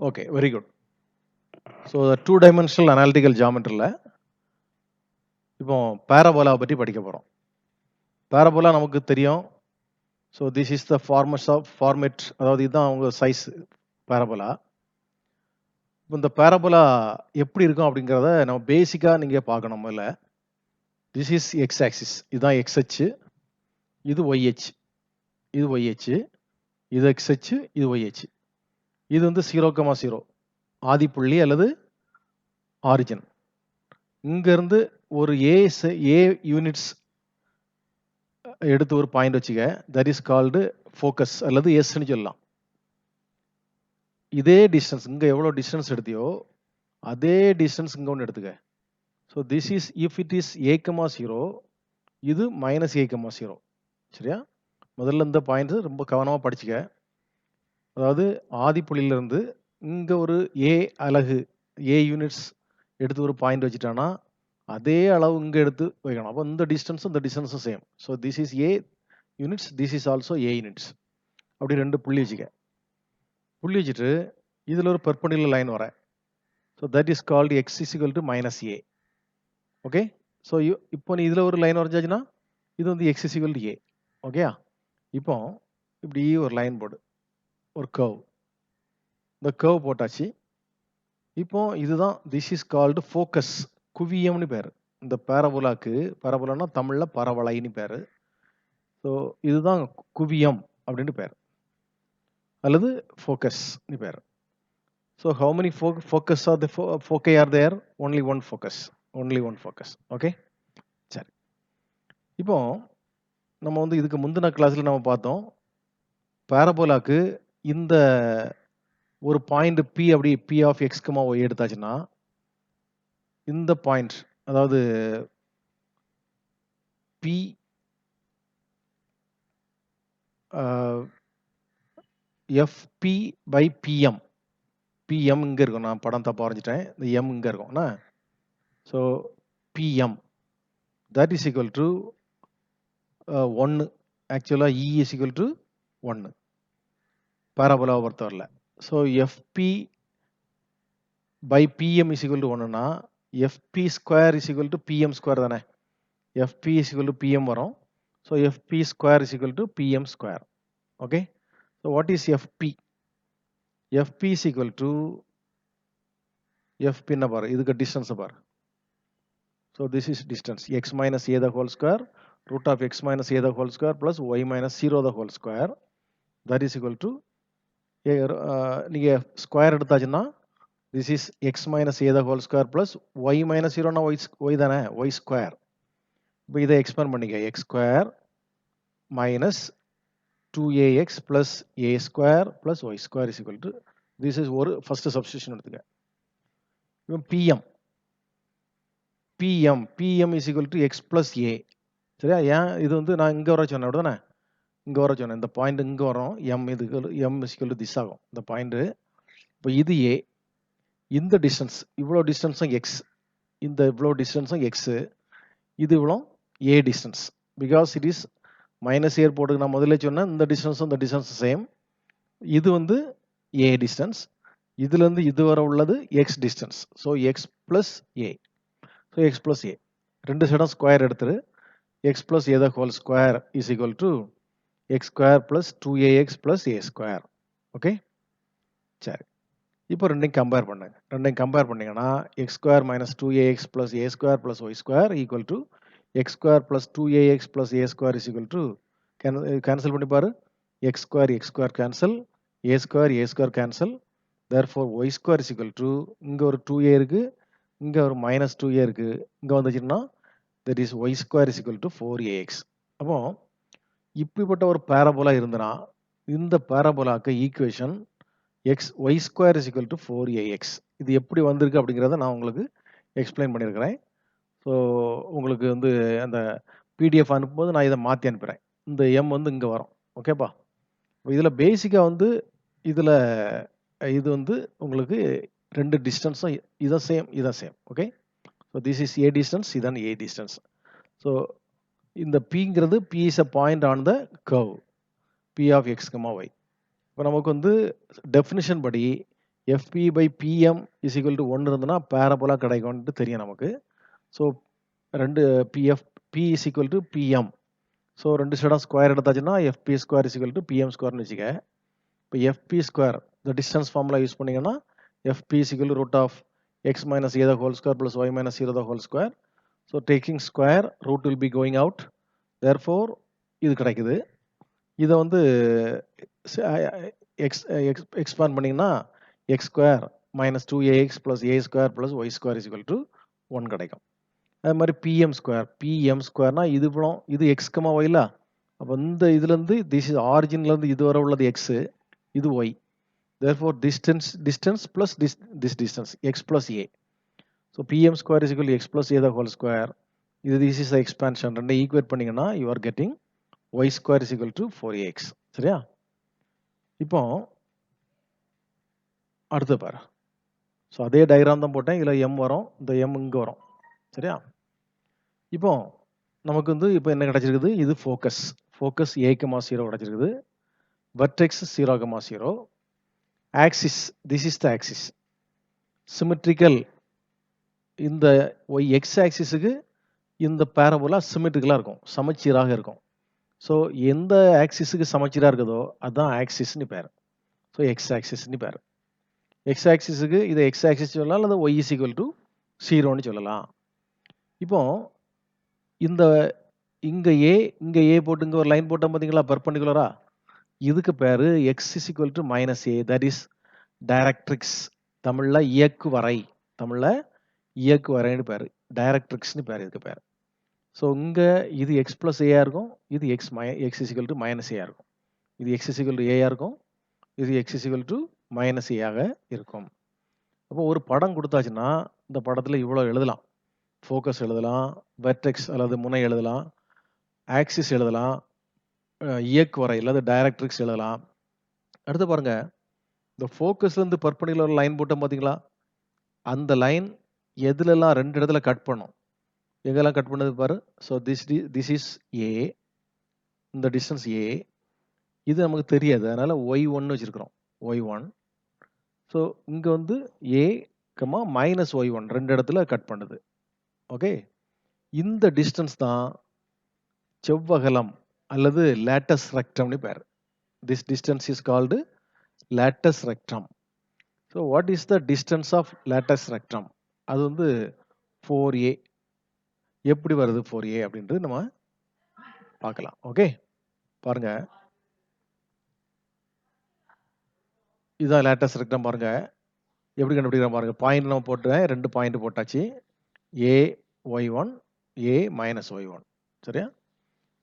Okay, very good. So the two-dimensional analytical geometry ல இப்போ parabola பத்தி படிக்க போறோம். parabola நமக்கு தெரியும். So this is the format அதாவது இதுதான் அவங்க சைஸ் parabola. இப்போ இந்த parabola எப்படி இருக்கும் அப்படிங்கிறத நம்ம பேசிக்கா நீங்க பார்க்கணும் முதல்ல. This is x axis. இதுதான் x அச்சு. இது y அச்சு. இது y அச்சு. இது x அச்சு. இது y அச்சு. இது வந்து 0,0 ஆதிப்புள்ளி அல்லது ஆரிஜின். இங்க இருந்து ஒரு a யூனிட்ஸ் எடுத்து ஒரு பாயிண்ட் வச்சுக்க, தட் இஸ் கால்டு ஃபோக்கஸ் அல்லது எஸ்ன்னு சொல்லலாம். இதே டிஸ்டன்ஸ் இங்க எவ்வளவு டிஸ்டன்ஸ் எடுத்தியோ அதே டிஸ்டன்ஸ் இங்க ஒன்று எடுத்துக்க. So this is if it is a,0 இது -a,0. சரியா? முதல்ல இந்த பாயிண்ட் ரொம்ப கவனமா படிச்சுக்க. அதாவது ஆதிப்புள்ளியிலிருந்து இங்க ஒரு a அலகு a யூனிட்ஸ் எடுத்து ஒரு பாயிண்ட் வச்சுட்டானா அதே அளவு இங்க எடுத்து வைக்கணும். அப்போ இந்த டிஸ்டன்ஸும் same. So this is a units, this is also a units. அப்படி ரெண்டு புள்ளி வச்சுக்க. புள்ளி வச்சுட்டு இதில் ஒரு பெர்பெண்டிகுலர் லைன் வர. So that is called x is equal to -a. Okay, so இப்போ நீ இதில் ஒரு லைன் வரைஞ்சாச்சுன்னா இது வந்து x is equal to a. ஓகேயா? இப்போ இப்படி ஒரு லைன் போடு, ஒரு கர்வ். இந்த கர்வ் போட்டாச்சு. இப்போ இதுதான் திஸ் இஸ் கால்டு ஃபோக்கஸ், குவியம்னு பேர். இந்த பேரபோலானா தமிழில் பரவளைன்னு பேர். ஸோ இதுதான் குவியம் அப்படின்னு பேர் அல்லது ஃபோக்கஸ்னு பேர். So how many focus are the foci are there? Only one focus. Okay, சரி. இப்போ நம்ம வந்து இதுக்கு முந்தின கிளாஸ்ல நம்ம பார்த்தோம், பாரபோலாக்கு இந்த ஒரு பாயிண்ட் P அப்படி P ஆஃப் x, y எடுத்தாச்சுன்னா இந்த பாயிண்ட் அதாவது P FP by PM. PM இங்க இருக்கும், நான் படம் தப்பா வரைஞ்சிட்டேன். இந்த M இங்க இருக்கும்னா, so PM that is equal to 1. ஆக்சுவலாக E is equal to 1 பாராபோலாவை பொறுத்தவரையில். So FP by PM is equal to 1னா FP square is equal to PM square தானே. FP is equal to PM வரும். So FP square is equal to PM square. Okay, so what is FP? FP is equal to FP என்ன பாரு, இதுக்கு டிஸ்டன்ஸை பாரு. So this is distance x minus a the whole square root of x minus a the whole square plus y minus 0 the whole square, that is equal to நீங்கள் square எடுத்தாச்சுன்னா this is x minus a the whole square plus y minus 0னா y தானே, y square. இப்போ இதை expand பண்ணிக்க, x square minus 2ax plus a square plus y square is equal to, this is ஒரு first substitution எடுத்துக்க. இப்போ PM is equal to x plus a. சரியா? ஏன் இது வந்து நான் இங்கே வர சொன்னேன் அப்படிதானே, இங்கே வர சொன்னேன். இந்த பாயிண்ட் இங்கே வரும், m is equal to this ஆகும் இந்த பாயிண்ட். இப்போ இது a, இந்த டிஸ்டன்ஸ் இவ்வளோ டிஸ்டன்ஸும் x, இந்த இவ்வளோ டிஸ்டன்ஸும் x, இது இவ்வளோ a distance. Because it is minus ஏர் போட்டு நான் முதல்ல சொன்னேன், இந்த டிஸ்டன்ஸும் இந்த டிஸ்டன்ஸ் சேம். இது வந்து a டிஸ்டன்ஸ், இதுலேருந்து இது வர உள்ளது x distance. So x plus a. So x plus a ரெண்டு சைடும் ஸ்கொயர் எடுத்துரு. x plus a the whole square is equal to x square plus 2ax plus a square. Okay, சரி. இப்போ ரெண்டையும் கம்பேர் பண்ணீங்கன்னா x square minus 2ax plus a square plus y square equal to x square plus 2ax plus a square is equal to, cancel பண்ணி பாரு, x square cancel, a square cancel. therefore y square is equal to, இங்க ஒரு 2a இருக்கு, இங்க ஒரு minus 2a இருக்கு, இங்க வந்துச்சுன்னா that is y square is equal to 4ax. அப்போ இப்படிப்பட்ட ஒரு பேரபோலா இருந்தனா இந்த பேரபோலாக்கு equation y square is equal to 4ax. இது எப்படி வந்திருக்கு அப்படிங்கிறத நான் உங்களுக்கு எக்ஸ்பிளைன் பண்ணியிருக்கிறேன். ஸோ உங்களுக்கு வந்து அந்த பிடிஎஃப் அனுப்பும்போது நான் இதை மாற்றி அனுப்புகிறேன். இந்த எம் வந்து இங்கே வரும். ஓகேப்பா? இதில் பேசிக்காக வந்து இதில் இது வந்து உங்களுக்கு ரெண்டு டிஸ்டன்ஸும் இதான் same. Okay, so this is a distance, இதான் ஏ டிஸ்டன்ஸ். ஸோ இந்த பிங்கிறது P is a point on the curve P of x, y. இப்போ நமக்கு வந்து டெஃபினிஷன் படி FP by PM is equal to 1 இருந்ததுன்னா பேரபோலா கிடைக்கும்னு தெரியும் நமக்கு. ஸோ ரெண்டு PF P is equal to PM. So ரெண்டு சைடும் ஸ்கொயர் எடுத்தாச்சுன்னா FP square is equal to PM ஸ்கொயர்னு வச்சுக்க. இப்போ FP ஸ்கொயர் இந்த டிஸ்டன்ஸ் ஃபார்முலா யூஸ் பண்ணிங்கன்னா FP is equal to root of x minus a the whole square plus y minus 0 the whole square. So taking square root will be going out. Therefore இது கிடைக்குது. இதை வந்து expand பண்ணிங்கன்னா x square minus 2ax plus a square plus y square is equal to 1 கிடைக்கும். அது மாதிரி PM ஸ்கொயர்னா இது படம் இது எக்ஸ் கமா ஒய்ல. அப்போ இந்த இதுலேருந்து ஆரிஜின்லேருந்து இது வரை உள்ளது எக்ஸு, இது Y. therefore distance plus this distance x plus a. So pm square is equal to x plus a the whole square. This is the expansion. ரெண்டை ஈக்குவேட் பண்ணீங்கன்னா you are getting y square is equal to 4ax. சரியா? இப்போ அடுத்து பாரு. So அதே diagram தான் போட்டேன். இதில் m வரும், இந்த m இங்கே வரும். சரியா? இப்போ நமக்கு வந்து இப்போ என்ன கிடைச்சிருக்குது? இது ஃபோக்கஸ் a, 0 கிடைச்சிருக்குது. Vertex 0, 0. axis, this is the axis. symmetrical, இந்த x ஆக்சிஸுக்கு இந்த பேரபோலா சிமெட்ரிக்கலாக இருக்கும், சமச்சீராக இருக்கும். ஸோ எந்த ஆக்சிஸுக்கு சமச்சீராக இருக்குதோ அதுதான் ஆக்சிஸ்னு பேர். ஸோ எக்ஸ் ஆக்சிஸ்னு பேர். எக்ஸ் ஆக்சிஸுக்கு இதை எக்ஸ் ஆக்சிஸ் சொல்லலாம், அல்லது ஒய் இஸ் ஈக்குவல் டு 0ன்னு சொல்லலாம். இப்போ இந்த இங்கே ஏ போட்டு இங்கே ஒரு லைன் போட்டோம் பார்த்தீங்களா, பர்பண்டிகுலரா. இதுக்கு பேர் X is equal to minus A, that is directrix. தமிழில் இயக்குவரை, இயக்குவரைன்னு பேர், டைரக்ட்ரிக்ஸ்னு பேர் இதுக்கு பேர். ஸோ இங்கே இது எக்ஸ் ப்ளஸ் ஏஆ இருக்கும், இது x is equal to minus ஏஆ இருக்கும். இது எக்ஸ் இஸ் ஈக்குவல் டு ஏஆ இருக்கும், இது x is equal to minus ஏஆக இருக்கும். அப்போ ஒரு படம் கொடுத்தாச்சுன்னா இந்த படத்தில் இவ்வளோ எழுதலாம். ஃபோக்கஸ் எழுதலாம், வெர்டெக்ஸ் அல்லது முனை எழுதலாம், ஆக்சிஸ் எழுதலாம், இயக்குவரை அல்லது டைரக்ட்ரிக்ஸ் எழுதலாம். அடுத்து பாருங்க, இந்த ஃபோக்கஸ்லேருந்து பர்பண்டிகுலர் லைன் போட்டோம் பார்த்தீங்களா, அந்த லைன் எதுலெல்லாம் ரெண்டு இடத்துல கட் பண்ணும், எங்கெல்லாம் கட் பண்ணது பாரு. ஸோ திஸ் இஸ் ஏ, இந்த டிஸ்டன்ஸ் ஏ, இது நமக்கு தெரியாது, அதனால ஒய்1 வச்சிருக்கிறோம், ஒய்1. ஸோ இங்கே வந்து ஏ மைனஸ் ஒய்1 ரெண்டு இடத்துல கட் பண்ணுது. ஓகே, இந்த டிஸ்டன்ஸ் தான் செவ்வகலம் அல்லது லேட்டஸ் ரெக்டம்னு பேர். This distance is called latus rectum. So what is the distance of latus rectum? அது வந்து 4a. எப்படி வருது 4a அப்படின்றது நம்ம பார்க்கலாம். ஓகே, பாருங்க, இதுதான் லேட்டஸ்ட் ரெக்டம். பாருங்க எப்படி கண்டுபிடிக்கிறோம் பாருங்க. பாயிண்ட் நம்ம போட்டுறேன், ரெண்டு பாயிண்ட் போட்டாச்சு, ஏ ஒய்1, ஏ மைனஸ் ஒய்1. சரியா?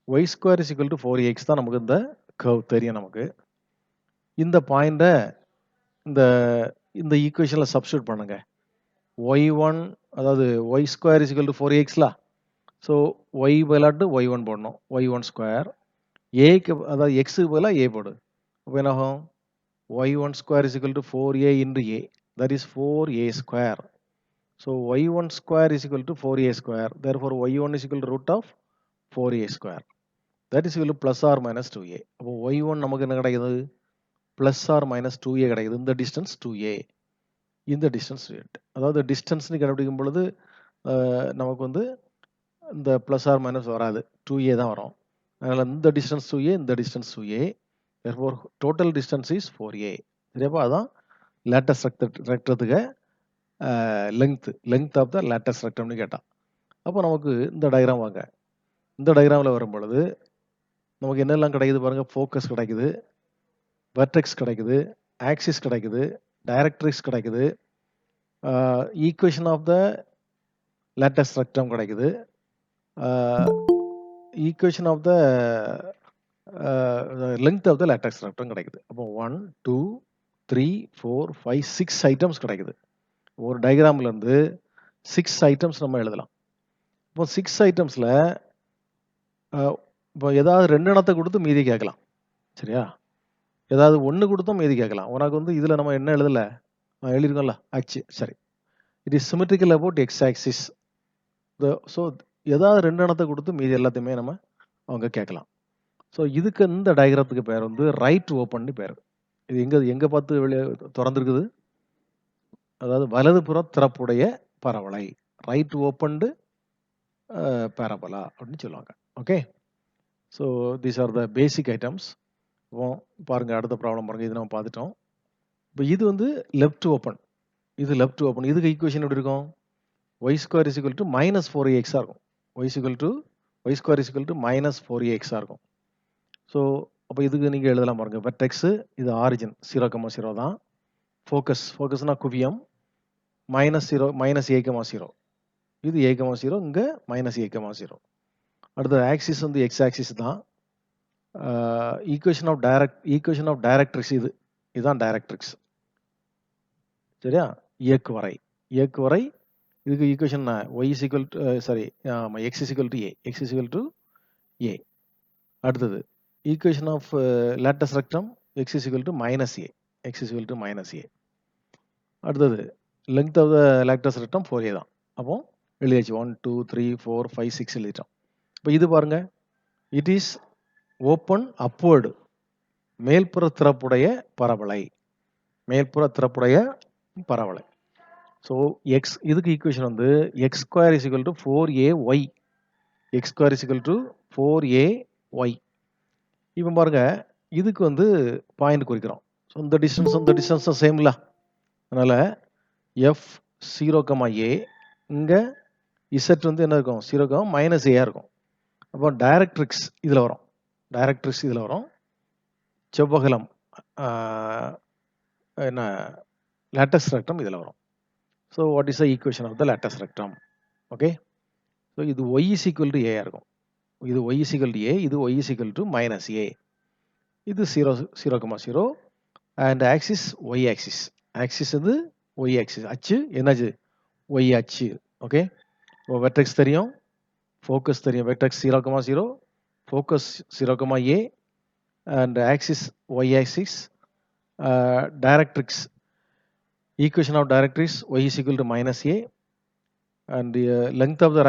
Y square is equal to 4ax தான் நமக்கு இந்த கர்வ் தெரியும் நமக்கு. இந்த பாயிண்டை இந்த ஈக்குவேஷனில் சப்ஸ்டியூட் பண்ணுங்க. ஒய்1 அதாவது Y square is equal to 4axல. ஸோ ஒய் பதிலாட்டு ஒய்1 போடணும், ஒய்1 ஸ்கொயர். ஏக்கு அதாவது எக்ஸுக்கு பதிலாக ஏ போடு. அப்போ என்ன ஆகும்? y1 square is equal to 4a into a, that is 4a square. So y1 square is equal to 4a square, therefore y1 is equal to root of 4a square, that is equal to plus or minus 2a. அப்போ y1 நமக்கு என்ன கிடைக்குது? plus or minus 2a கிடைக்குது. இந்த டிஸ்டன்ஸ் 2a, இந்த distance 8. அதாவது டிஸ்டன்ஸ்னு கண்டுபிடிக்கும் பொழுது நமக்கு வந்து இந்த plus or minus வராது, 2a தான் வரும். அதனால் இந்த டிஸ்டன்ஸ் 2a, இந்த டிஸ்டன்ஸ் 2a. therefore total distance is 4a. சரியாப்பா? அதான் லேட்டஸ்ட் ரெக்டத்துக்கு லெங்த் ஆஃப் த லேட்டஸ்ட் ரெக்டம்னு கேட்டான். அப்போ நமக்கு இந்த டயக்ராம் வாங்க. இந்த டயக்ராமில் வரும் பொழுது நமக்கு என்னெல்லாம் கிடைக்குது பாருங்க. ஃபோக்கஸ் கிடைக்குது, வெர்டெக்ஸ் கிடைக்குது, ஆக்சிஸ் கிடைக்குது, டைரக்ட்ரிக்ஸ் கிடைக்குது, equation of the latest rectum கிடைக்குது, equation of the length of the latest rectum கிடைக்குது. அப்போ 1 2 3 4 5 6 ஐட்டம்ஸ் கிடைக்குது. ஒரு டயக்ராம்ல இருந்து 6 ஐட்டம்ஸ் நம்ம எழுதலாம். இப்போ 6 ஐட்டம்ஸ்ல இப்போ ஏதாவது 2 எண்ணத்தை கொடுத்து மீதி கேட்கலாம். சரியா? ஏதாவது 1 கொடுத்தும் மீதி கேட்கலாம். உனக்கு வந்து இதில் நம்ம என்ன எழுதலை, எழுதிருக்கோம்ல ஆச்சு. சரி, it is symmetrical about X axis. So ஏதாவது 2 எண்ணத்தை கொடுத்து மீதி எல்லாத்தையுமே நம்ம அவங்க கேட்கலாம். ஸோ இதுக்கு இந்த டயக்ராத்துக்கு பேர் வந்து ரைட் ஓப்பன்னு பேர். இது எங்கே பார்த்து திறந்துருக்குது? அதாவது வலதுபுற திறப்புடைய பரவளை. ரைட் ஓப்பன்டு பேரபோலா அப்படின்னு சொல்லுவாங்க. Okay. So these are the basic items. இப்போ பாருங்க அடுத்த ப்ராப்ளம் பாருங்க. இது நம்ம பார்த்துட்டோம். இப்போ இது வந்து லெஃப்ட் ஓப்பன். இது லெஃப்ட் ஓப்பன். இதுக்கு ஈக்குவேஷன் எப்படி இருக்கும்? y square is equal to minus 4axஆ இருக்கும். y square is equal to minus 4axஆ இருக்கும். ஸோ அப்போ இதுக்கு நீங்கள் எழுதலாம் பாருங்க. வெர்டெக்ஸு இது ஆரிஜின் 0,0 தான். ஃபோக்கஸ்னா குவியம் -0 -a,0 இது a,0 இங்கே -a,0. அடுத்த ஆக்சிஸ் வந்து எக்ஸ் ஆக்சிஸ் தான். ஈக்குவேஷன் ஆஃப் டைரக்ட்ரிக்ஸ் இதுதான் டைரக்ட்ரிக்ஸ். சரியா? இயக்குவரை இதுக்கு equation y is equal to x is equal to a, x is equal to a. அடுத்தது equation of latus rectum x is equal to minus a, x is equal to minus a. அடுத்தது length of the latus rectum 4a தான். அப்போ எழுதியாச்சு 1 2 3 4 5 6 எழுதிட்டோம். இப்போ இது பாருங்க, it is open upward, மேல்புற திறப்புடைய பரவளை. ஸோ எக்ஸ் இதுக்கு ஈக்குவேஷன் வந்து x square is equal to 4ay. X square is equal to 4ay. இப்போ பாருங்க, இதுக்கு வந்து பாயிண்ட் குறிக்கிறோம். ஸோ இந்த டிஸ்டன்ஸும் சேம்ல. அதனால எஃப் 0,a இங்கே இசட் வந்து என்ன இருக்கும்? 0,-a இருக்கும். அப்போ டைரக்ட்ரிக்ஸ் இதில் வரும். செவ்வகலம் என்ன லேட்டஸ் ரெக்டம் இதில் வரும். So what is the equation of the latus rectum? Okay. So இது y is equal to a இருக்கும். இது y is equal to a, இது y is equal to -a. இது 0,0 and axis y axis. Axis வந்து y axis. அச்சு என்னது? y அச்சு. Okay. இப்போ வெர்டெக்ஸ் தெரியும், ஃபோக்கஸ் தெரியும். Vertex 0,0, focus 0,a and axis y axis. Directrix equation of directrix y is equal to -a and length of the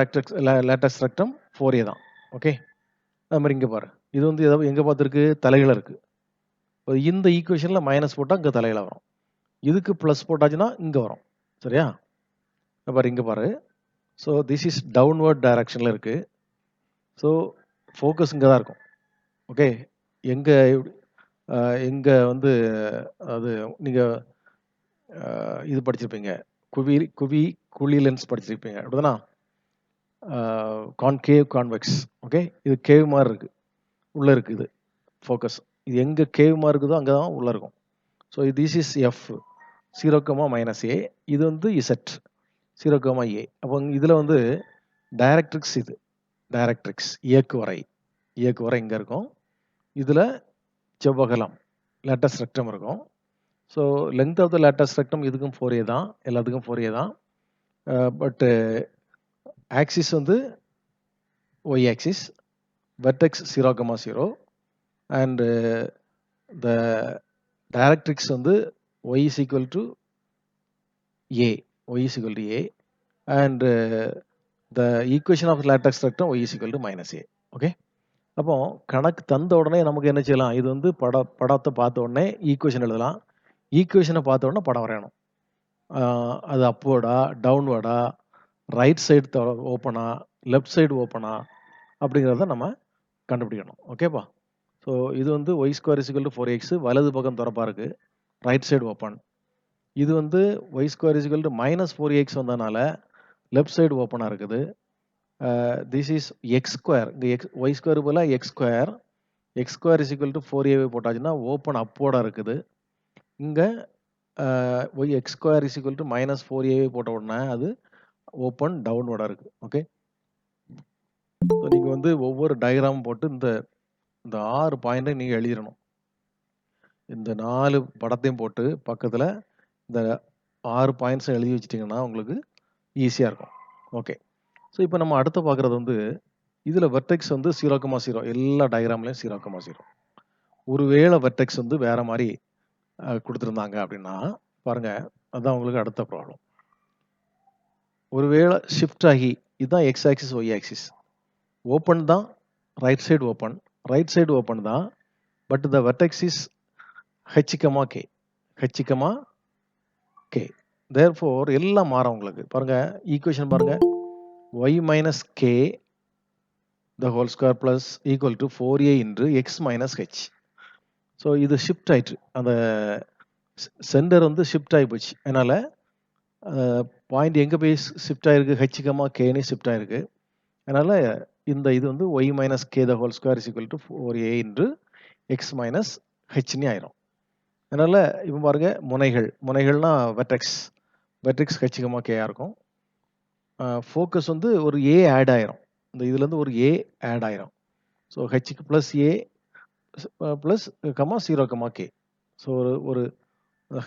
lattice rectum 4a தான். Okay. அது மாதிரி இங்கே பாரு, இது வந்து எங்கே பார்த்துருக்கு? தலைகளை இருக்கு. இப்போ இந்த ஈக்குவேஷனில் மைனஸ் போட்டால் இங்கே தலைகளை வரும், இதுக்கு ப்ளஸ் போட்டாச்சுன்னா இங்கே வரும். சரியா? பாரு இங்கே பாரு. ஸோ திஸ் இஸ் டவுன்வர்ட் டைரக்ஷனில் இருக்கு. ஸோ ஃபோக்கஸ் இங்கே தான் இருக்கும். ஓகே. எங்கே வந்து அது நீங்கள் இது படிச்சிருப்பீங்க, குழி லென்ஸ் படிச்சிருப்பீங்க, அப்படிதானா? Concave convex. ஓகே. இது கேவ் மாதிரி இருக்கு, உள்ள இருக்கு இது ஃபோக்கஸ். இது எங்கே கேவ் மாதிரி இருக்குதோ அங்கே தான் உள்ள இருக்கும். So this is F 0,-a. இது வந்து இசட் 0,a. அப்போ இதில் வந்து டைரக்ட்ரிக்ஸ், இது டைரக்ட்ரிக்ஸ் இயக்குவரை இங்கே இருக்கும். இதில் செவ்வகலம் லேட்டஸ் ரெக்டம் இருக்கும். So length of the latus rectum இதுக்கும் 4a தான், எல்லாத்துக்கும் 4a தான். பட்டு ஆக்சிஸ் வந்து y axis, vertex 0,0 and the directrix வந்து y is equal to a, and the equation of latus rectum y is equal to -a. Okay. அப்போ கணக்கு தந்த உடனே நமக்கு என்ன செய்யலாம்? இது வந்து படத்தை பார்த்த உடனே ஈக்குவேஷன் எழுதலாம். ஈக்குவேஷனை பார்த்த உடனே படம் வரையணும். அது அப்வர்டா, டவுன்வர்டா, ரைட் சைடு ஓப்பனா, லெஃப்ட் சைடு ஓப்பனா அப்படிங்கிறத நம்ம கண்டுபிடிக்கணும். ஓகேப்பா. ஸோ இது வந்து y square is equal to 4x, வலது பக்கம் திறப்பா இருக்கு, ரைட் சைடு ஓப்பன். இது வந்து y square is equal to -4x வந்ததுனால லெஃப்ட் சைடு ஓப்பனாக இருக்குது. This is x square. இங்கே y ஸ்கொயர் போல x square is equal to 4a போட்டாச்சுன்னா ஓப்பன் அப்வர்டாக இருக்குது. இங்கே x square is equal to -4a போட்ட உடனே அது ஓப்பன் டவுன்வர்டாக இருக்குது. ஓகே. ஸோ நீங்கள் வந்து ஒவ்வொரு டயக்ராம் போட்டு இந்த 6 பாயிண்ட்டை நீங்கள் எழுதிடணும். இந்த 4 படத்தையும் போட்டு பக்கத்தில் இந்த 6 பாயிண்ட்ஸை எழுதி வச்சிட்டிங்கன்னா உங்களுக்கு ஈஸியாக இருக்கும். ஓகே. ஸோ இப்போ நம்ம அடுத்து பார்க்குறது வந்து இதில் வெர்டெக்ஸ் வந்து 0,0, எல்லா டயக்ராம்லையும் 0,0. ஒருவேளை வெர்டெக்ஸ் வந்து வேற மாதிரி கொடுத்துருந்தாங்க அப்படின்னா பாருங்க, அதுதான் உங்களுக்கு அடுத்த ப்ராப்ளம். ஒருவேளை ஷிஃப்ட் ஆகி இதுதான் x axis y axis, open தான், ரைட் சைடு ஓப்பன் தான், but the vertex is h, k. Therefore எல்லாம் மாறும் உங்களுக்கு. பாருங்க ஈக்குவேஷன் பாருங்க. y minus k the whole square plus equal to 4a into x minus h. So இது shift ஆயிட்டு. அந்த சென்டர் வந்து ஷிஃப்ட் ஆகி போச்சு. அதனால பாயிண்ட் எங்கே போய் ஷிஃப்ட் ஆயிருக்கு, ஹெச் கமா கேன்னு ஷிஃப்ட் ஆயிருக்கு. அதனால இந்த இது வந்து y minus k the whole square is equal to 4a into x minus ஹெச்னு ஆயிரும். அதனால இப்போ பாருங்க முனைகள்னா வெட்ரிக்ஸ் ஹெச் கமா கேயா இருக்கும். ஃபோக்கஸ் வந்து ஒரு ஏ ஆட் ஆயிரும். இந்த இதுலேருந்து ஒரு ஏ ஆட் ஆயிரும். ஸோ ஹெச்சுக்கு plus a plus comma 0 comma k. So ஒரு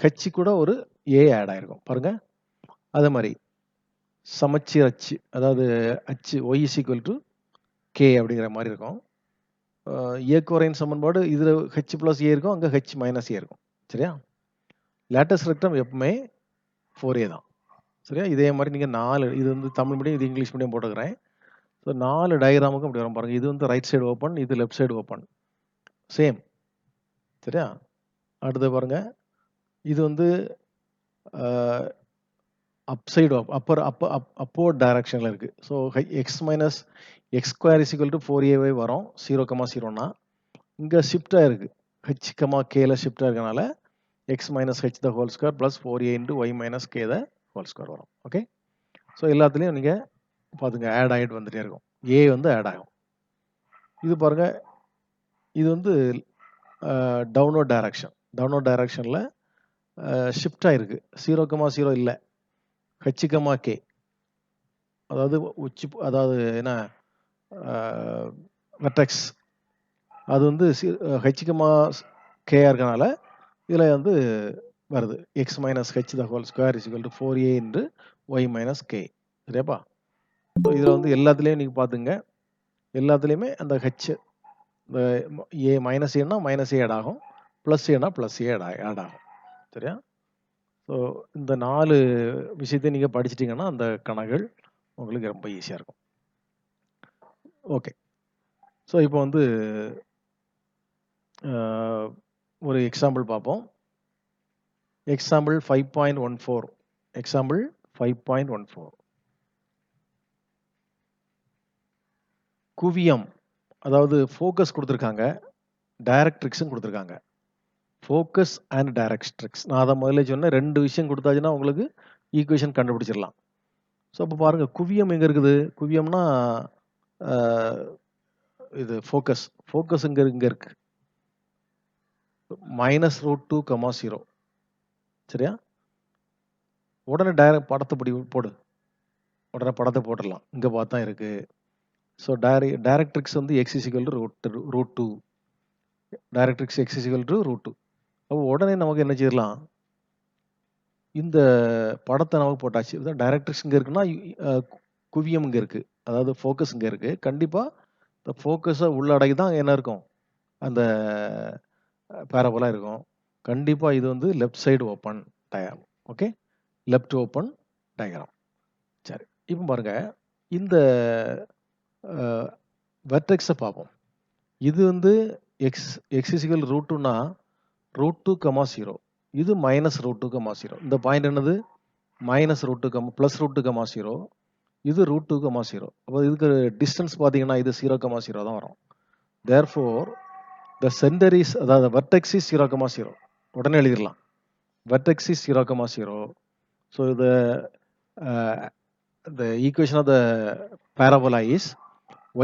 ஹெச் கூட ஒரு ஏ ஆட் ஆயிருக்கும் பாருங்க. அதே மாதிரி சமச்சீர் அச்சு, அதாவது அச்சு y is equal to k அப்படிங்கிற மாதிரி இருக்கும். ஏக்கோரைன் சமன்பாடு இதில் ஹெச் ப்ளஸ் ஏ இருக்கும், அங்கே ஹெச் மைனஸ் ஏ இருக்கும். சரியா? லேட்டஸ்ட் ரெக்டம் எப்பவுமே 4a தான். சரியா? இதே மாதிரி நீங்கள் 4, இது வந்து தமிழ் மீடியம், இது இங்கிலீஷ் மீடியம் போட்டுக்கிறேன். ஸோ 4 டயக்ராமுக்கும் அப்படி வரும் பாருங்கள். இது வந்து ரைட் சைடு ஓப்பன், இது லெஃப்ட் சைடு ஓப்பன், சேம். சரியா? அடுத்து பாருங்க, இது வந்து அப்சைடு அப்போர்ட் டைரக்ஷனில் இருக்குது. So x minus X square is equal to 4a வரும் 0,0னா. இங்கே ஷிஃப்டாக இருக்குது, ஹெச் கமா கேல ஷிஃப்டாக இருக்கனால x minus h the whole square plus 4a into y minus k the whole square வரும். ஓகே. ஸோ எல்லாத்துலேயும் நீங்கள் பார்த்துங்க ஆட் ஆகிட்டு வந்துகிட்டே இருக்கும். ஏ வந்து ஆட் ஆகும். இது பாருங்க, இது வந்து டவுன்வர்ட் டைரக்ஷனில் ஷிஃப்ட் ஆகிருக்கு. 0,0 இல்லை, ஹெச் கமா கே, அதாவது அதாவது என்ன வெர்டெக்ஸ் அது வந்து ஹெச் கமா கேஆ இருக்கனால இதில் வந்து வருது x minus h the whole square is equal to 4a into y minus k. சரியாப்பா? ஸோ இதில் வந்து எல்லாத்துலேயும் நீங்கள் பார்த்துங்க, எல்லாத்துலேயுமே அந்த ஹெச், இந்த ஏ மைனஸ் ஏன்னா மைனஸ் ஏ ஆட் ஆகும், ப்ளஸ் ஏன்னா ப்ளஸ் ஏ ஆட் ஆகும். சரியா? ஸோ இந்த 4 விஷயத்தையும் நீங்கள் படிச்சிட்டிங்கன்னா அந்த கணக்குகள் உங்களுக்கு ரொம்ப ஈஸியாக இருக்கும். ஓகே. ஸோ இப்போ வந்து ஒரு எக்ஸாம்பிள் பார்ப்போம். எக்ஸாம்பிள் 5.14. எக்ஸாம்பிள் 5.14. குவியம், அதாவது ஃபோக்கஸ் கொடுத்துருக்காங்க, டைரக்ட்ரிக்ஸும் கொடுத்துருக்காங்க. ஃபோக்கஸ் அண்ட் டைரக்ட்ரிக்ஸ், நான் அதை முதல்ல சொன்னேன். 2 விஷயம் கொடுத்தாச்சுன்னா உங்களுக்கு ஈக்குவேஷன் கண்டுபிடிச்சிடலாம். ஸோ அப்போ பாருங்கள், குவியம் எங்கே இருக்குது? குவியம்னா இது ஃபோக்கஸ் இங்கே இருக்கு, -√2,0. சரியா? உடனே படத்தை போடு, உடனே படத்தை போட்டுடலாம். இங்கே பார்த்தா இருக்கு. ஸோ டைரக்ட்ரிக்ஸ் வந்து x is equal to √2, directrix x is equal to √2. அப்போ உடனே நமக்கு என்ன செய்யலாம், இந்த படத்தை நமக்கு போட்டாச்சு. டைரக்ட்ரிக்ஸ் இங்கே இருக்குன்னா குவியம் இங்கே இருக்குது, அதாவது ஃபோக்கஸ் இங்கே இருக்குது. கண்டிப்பாக இந்த ஃபோக்கஸை உள்ளடக்கி தான் என்ன இருக்கும், அந்த பேரபோலாக இருக்கும். கண்டிப்பாக இது வந்து left side open diagram. Okay, left open diagram. சரி, இப்போ பாருங்க, இந்த வெர்டெக்ஸை பார்ப்போம். இது வந்து எக்ஸ் இஸ் ஈக்குவல் √2னா √2,0, இது -√2,0. இந்த பாயிண்ட் என்னது, -√2, +√2,0, இது √2,0. அப்போ இதுக்கு டிஸ்டன்ஸ் பார்த்தீங்கன்னா இது 0,0 தான் வரும். தேர்ஃபோர் த சென்டர் இஸ், அதாவது வெர்டெக்ஸ் இஸ் 0,0. உடனே எழுதிடலாம், vertex is 0,0. So the equation of the parabola is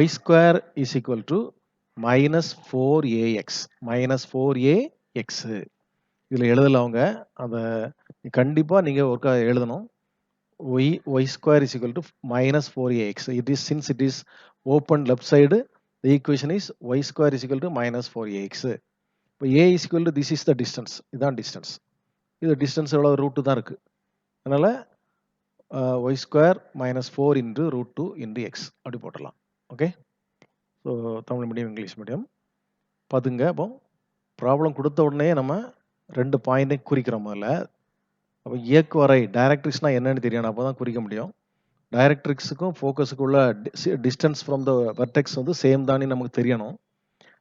y square is equal to -4ax. இதில் எழுதல அவங்க, அந்த கண்டிப்பாக நீங்கள் ஒருக்கா எழுதணும். y square is equal to -4ax. It is, since it is open left side, the equation is y square is equal to -4ax. இப்போ a is equal to this is the distance, இதுதான் distance. இது distance எவ்வளோ, √2 தான் இருக்குது. அதனால் y square -4 into √2 into x அப்படி போட்டுடலாம். Okay. So Tamil medium English medium பார்த்துங்க. அப்போ ப்ராப்ளம் கொடுத்த உடனே நம்ம 2 பாயிண்ட்டையும் குறிக்கிறோம் முதல்ல. அப்போ இயக்குவரை டைரக்ட்ரிக்ஸ்னால் என்னன்னு தெரியணும், அப்போ தான் குறிக்க முடியும். டைரக்ட்ரிக்ஸுக்கும் ஃபோக்கஸுக்கும் உள்ள டிஸ்டன்ஸ் ஃப்ரம் த வெர்டெக்ஸ் வந்து சேம் தானே நமக்கு தெரியணும்,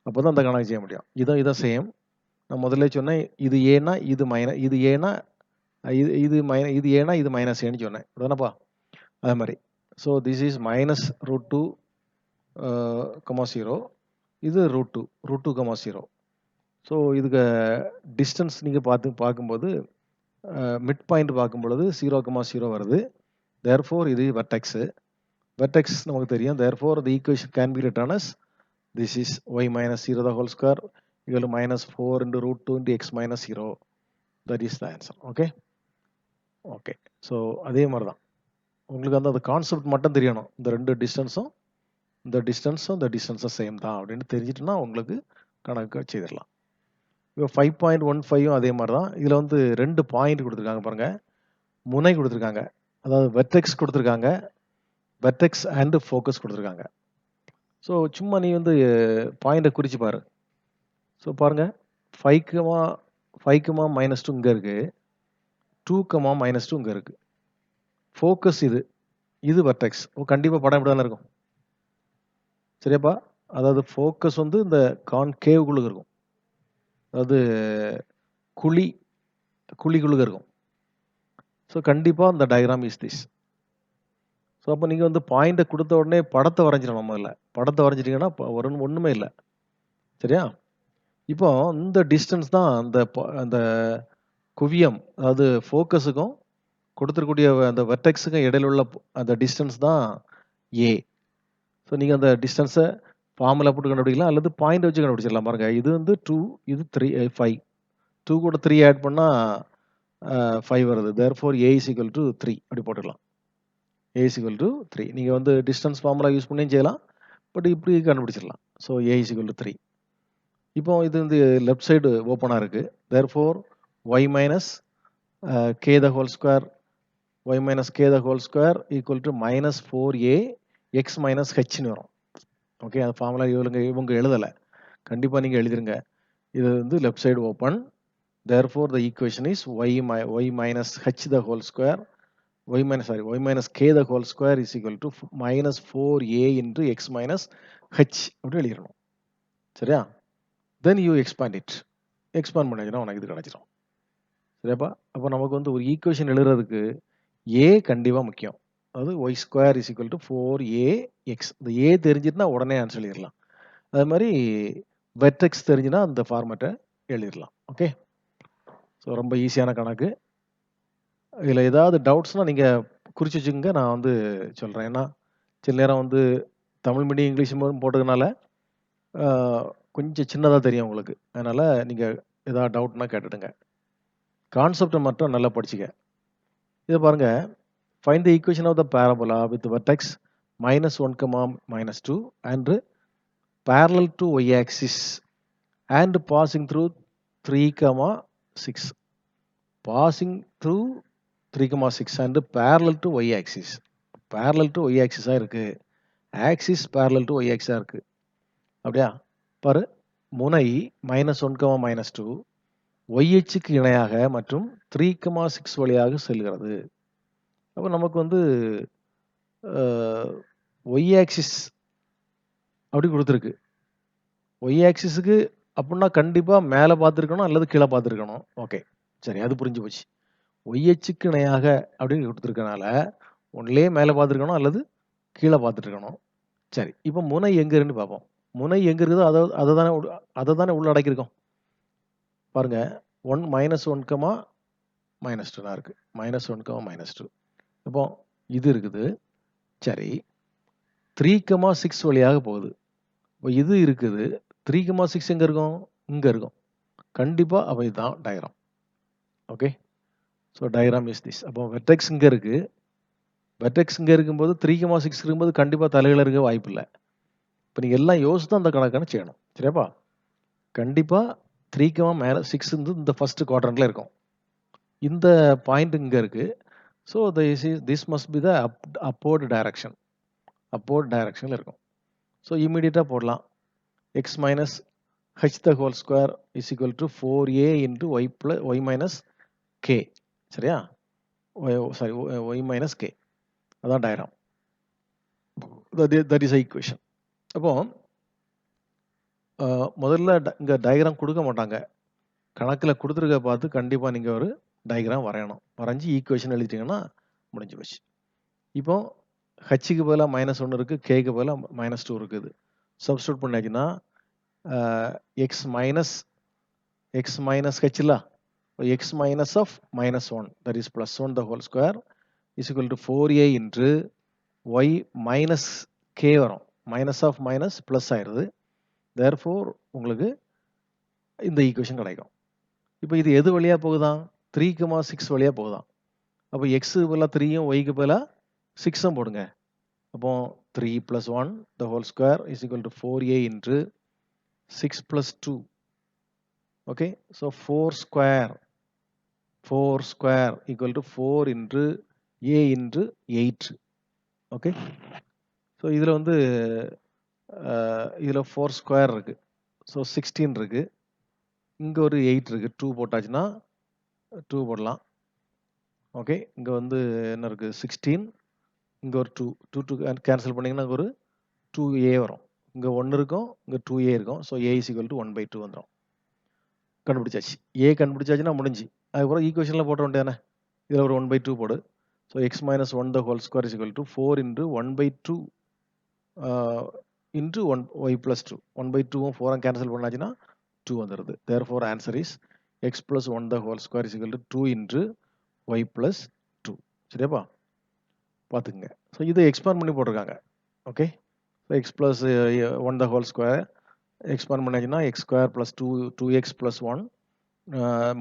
அப்போ தான் அந்த கணக்கு செய்ய முடியும். இதான் சேம். நான் முதல்ல சொன்னேன், இது ஏன்னா இது ஏன்னா இது ஏன்னா இது மைனஸ் ஏன்னு சொன்னேன் அதானப்பா அதே மாதிரி ஸோ திஸ் இஸ் மைனஸ் √2 0 இது √2 0 ஸோ இதுக்கு டிஸ்டன்ஸ் நீங்கள் பார்க்கும்போது மிட் பாயிண்ட் பார்க்கும் பொழுது 0,0 வருது தேர்ஃபோர் இது வெர்டெக்ஸ் நமக்கு தெரியும் therefore the equation can be written as this is y minus 0 the whole square இவள் -4 into √2 into x minus 0 that is the answer. Okay so அதே மாதிரி தான் உங்களுக்கு அந்த கான்செப்ட் மட்டும் தெரியணும் இந்த ரெண்டு டிஸ்டன்ஸும் இந்த டிஸ்டன்ஸும் சேம் தான் அப்படின்னு தெரிஞ்சிட்டுனா உங்களுக்கு கணக்கு செய்திடலாம். இப்போ 5.15 அதே மாதிரி தான். இதில் வந்து 2 பாயிண்ட் கொடுத்துருக்காங்க பாருங்கள், முனை கொடுத்துருக்காங்க, அதாவது வெர்டெக்ஸ் கொடுத்துருக்காங்க, வெர்டெக்ஸ் அண்டு ஃபோக்கஸ் கொடுத்துருக்காங்க. ஸோ சும்மா நீ வந்து பாயிண்ட்டை குறித்து பாரு. ஸோ பாருங்கள் 5, -2 இங்கே இருக்குது, 2, -2 இங்கே இருக்குது. ஃபோக்கஸ் இது வெர்டெக்ஸ். கண்டிப்பாக படம் இப்படி தானே இருக்கும் சரியாப்பா. அதாவது ஃபோக்கஸ் வந்து இந்த கான்கேவ்குள்ளே இருக்கும், அதாவது குழிக்குள்ளே இருக்கும். ஸோ கண்டிப்பாக இந்த டயக்ராம் இஸ் திஸ். ஸோ அப்போ நீங்கள் வந்து பாயிண்ட்டை கொடுத்த உடனே படத்தை வரைஞ்சிடணும். முதல்ல படத்தை வரைஞ்சிட்டிங்கன்னா ஒன்றுமே இல்லை சரியா. இப்போ இந்த டிஸ்டன்ஸ் தான் அந்த குவியம், அதாவது ஃபோக்கஸுக்கும் கொடுத்துருக்கூடிய அந்த வெர்டெக்ஸுக்கும் இடையில உள்ள அந்த டிஸ்டன்ஸ் தான் ஏ. ஸோ நீங்கள் அந்த டிஸ்டன்ஸை ஃபார்முலா போட்டு கண்டுபிடிக்கலாம் அல்லது பாயிண்ட் வச்சு கண்டுபிடிச்சிடலாம். பாருங்கள் இது வந்து 2, இது 3, 5. 2 கூட 3 ஆட் பண்ணால் 5 வருது. Therefore A is equal to 3 அப்படி போட்டுக்கலாம். ஏ இஸ் ஈக்குவல் டு 3. நீங்கள் வந்து டிஸ்டன்ஸ் ஃபார்முலா யூஸ் பண்ணியும் செய்யலாம், பட் இப்படி கண்டுபிடிச்சிடலாம். So a is equal to 3. இப்போ இது வந்து லெஃப்ட் சைடு ஓப்பனாக இருக்குது. Therefore y minus k the whole square equal to -4a x minus ஹெச்னு வரும். ஓகே, அந்த ஃபார்முலா இவங்க எழுதலை, கண்டிப்பாக நீங்கள் எழுதிருங்க. இது வந்து left side open. Therefore the equation is y minus h the whole square y minus k the whole square is equal to -4a into x minus h அப்படி எழுதிடணும் சரியா. தென் யூ எக்ஸ்பேண்ட் பண்ணிச்சுன்னா உனக்கு இது கிடைச்சிடும் சரியாப்பா. அப்போ நமக்கு வந்து ஒரு ஈக்குவேஷன் எழுதுறதுக்கு ஏ கண்டிப்பாக முக்கியம். அதாவது Y square is equal to 4ax. இந்த ஏ தெரிஞ்சிட்டுனா உடனே ஆன்சர் எழுதிடலாம். அது மாதிரி வெர்டெக்ஸ் தெரிஞ்சுன்னா அந்த ஃபார்மேட்டை எழுதிடலாம். ஓகே, ஸோ ரொம்ப ஈஸியான கணக்கு. இதில் ஏதாவது டவுட்ஸ்னால் நீங்கள் குறித்து வச்சுக்கோங்க, நான் வந்து சொல்கிறேன். ஏன்னா சில நேரம் வந்து தமிழ் மீடியம் இங்கிலீஷ் மீடியம் போட்டதுனால கொஞ்சம் சின்னதாக தெரியும் உங்களுக்கு. அதனால் நீங்கள் ஏதாவது டவுட்னா கேட்டுடுங்க. கான்செப்டை மட்டும் நல்லா படிச்சுக்க. இதை பாருங்கள், find the equation of the parabola with vertex -1, -2 and parallel to y axis and passing through 3, 6. Passing through 3, 6 and parallel to y axis. Parallel to y axis இருக்கு, axis parallel to y axis இருக்கு. அப்படியா பாரு, முனை -1, -2 y அச்சுக்கு இணையாக மற்றும் 3, 6 வழியாக செல்கிறது. அப்போ நமக்கு வந்து y axis அப்படி கொடுத்துருக்கு. ஒய் ஆக்சிஸுக்கு அப்படின்னா கண்டிப்பாக மேலே பார்த்துருக்கணும் அல்லது கீழே பார்த்துருக்கணும். ஓகே சரி, அது புரிஞ்சு போச்சு. ஒய் அச்சுக்கு இணையாக அப்படின்னு கொடுத்துருக்கனால ஒன்றிலே மேலே பார்த்துருக்கணும் அல்லது கீழே பார்த்துருக்கணும். சரி, இப்போ முனை எங்கே இருக்குன்னு பார்ப்போம். முனை எங்கே இருக்குதோ அதை தானே உள்ளடக்கியிருக்கோம். பாருங்க, -1, -2 இருக்குது. -1, -2. இப்போ இது இருக்குது. சரி, 3, 6 வழியாக போகுது. இப்போ இது இருக்குது. 3, 6 எங்கே இருக்கும்? இங்கே இருக்கும். கண்டிப்பாக அப்போ இதுதான் diagram. Okay, so diagram is this. அப்போ வெர்டெக்ஸ் இங்கே இருக்குது. வெர்டெக்ஸ் இங்கே இருக்கும்போது 3, 6 இருக்கும்போது கண்டிப்பாக தலையில் இருக்க வாய்ப்பு இல்லை. இப்போ நீங்கள் எல்லாம் யோசித்து அந்த கணக்கான செய்யணும் சரியாப்பா. கண்டிப்பாக 3, 6 இந்த ஃபர்ஸ்ட் குவாட்ரண்ட்டில் இருக்கும். இந்த பாயிண்ட் இங்கே இருக்குது. So this must be the upward டைரக்ஷனில் இருக்கும். ஸோ இமீடியட்டாக போடலாம். x minus h the whole square is equal to 4a into y minus k. சரியா, y minus k. அதான் diagram. that is a equation. அப்போ முதல்ல இங்கே டயக்ராம் கொடுக்க மாட்டாங்க, கணக்கில் கொடுத்துருக்க பார்த்து கண்டிப்பாக நீங்கள் ஒரு டயக்ராம் வரையணும். வரைஞ்சி ஈக்குவேஷன் எழுதிட்டீங்கன்னா முடிஞ்சு போச்சு. இப்போ ஹச்சுக்கு பதிலாக -1 இருக்குது, கேக்கு பதிலாக -2 இருக்குது. சப்ஸ்டியூட் பண்ணாச்சுன்னா எக்ஸ் மைனஸ் ஹெச்ல x minus of -1 that is +1 the whole square is equal to 4a into y minus k வரும். மைனஸ் ஆஃப் மைனஸ் ப்ளஸ் ஆயிடுது. தேர்ஃபோர் உங்களுக்கு இந்த ஈக்குவேஷன் கிடைக்கும். இப்போ இது எது வழியாக போகுதான்? 3,6 வழியாக போகுதான். அப்போ எக்ஸுக்கு பதிலாக 3யும் ஒய்க்கு பதிலாக 6ம் போடுங்க. அப்போ 3 + 1 the whole square is equal to 4a into 6 + 2. Okay, so 4 square equal to 4 into a into 8. Okay, so இதில் வந்து இதில் 4 ஸ்கொயர் இருக்குது. ஸோ 16 இருக்குது. இங்கே ஒரு 8 இருக்குது. 2 போட்டாச்சுன்னா 2 போடலாம். ஓகே, இங்கே வந்து என்ன இருக்குது? 16. இங்கே ஒரு 2 கேன்சல் பண்ணிங்கன்னா ஒரு 2a வரும். இங்கே 1 இருக்கும், இங்கே 2a இருக்கும். ஸோ a = 1/2 வந்துடும். கண்டுபிடிச்சாச்சு. a கண்டுபிடிச்சாச்சுன்னா முடிஞ்சு. அதுக்கப்புறம் ஈக்குவேஷனில் போட்ட வேண்டியதானே. இதில் ஒரு 1/2 போடு. So x minus 1 the whole square is equal to 4 into 1/2 into 1 y plus 2. 1/2வும் 4ம் கேன்சல் பண்ணாச்சுன்னா 2 வந்துடுது. Therefore answer is x plus 1 the whole square is equal to 2 into y plus 2. சரியாப்பா? பார்த்துக்குங்க. ஸோ இதை எக்ஸ்பேண்ட் பண்ணி போட்டிருக்காங்க. Okay, so x plus 1 the whole square expand பண்ணாச்சுன்னா x square plus 2x plus 1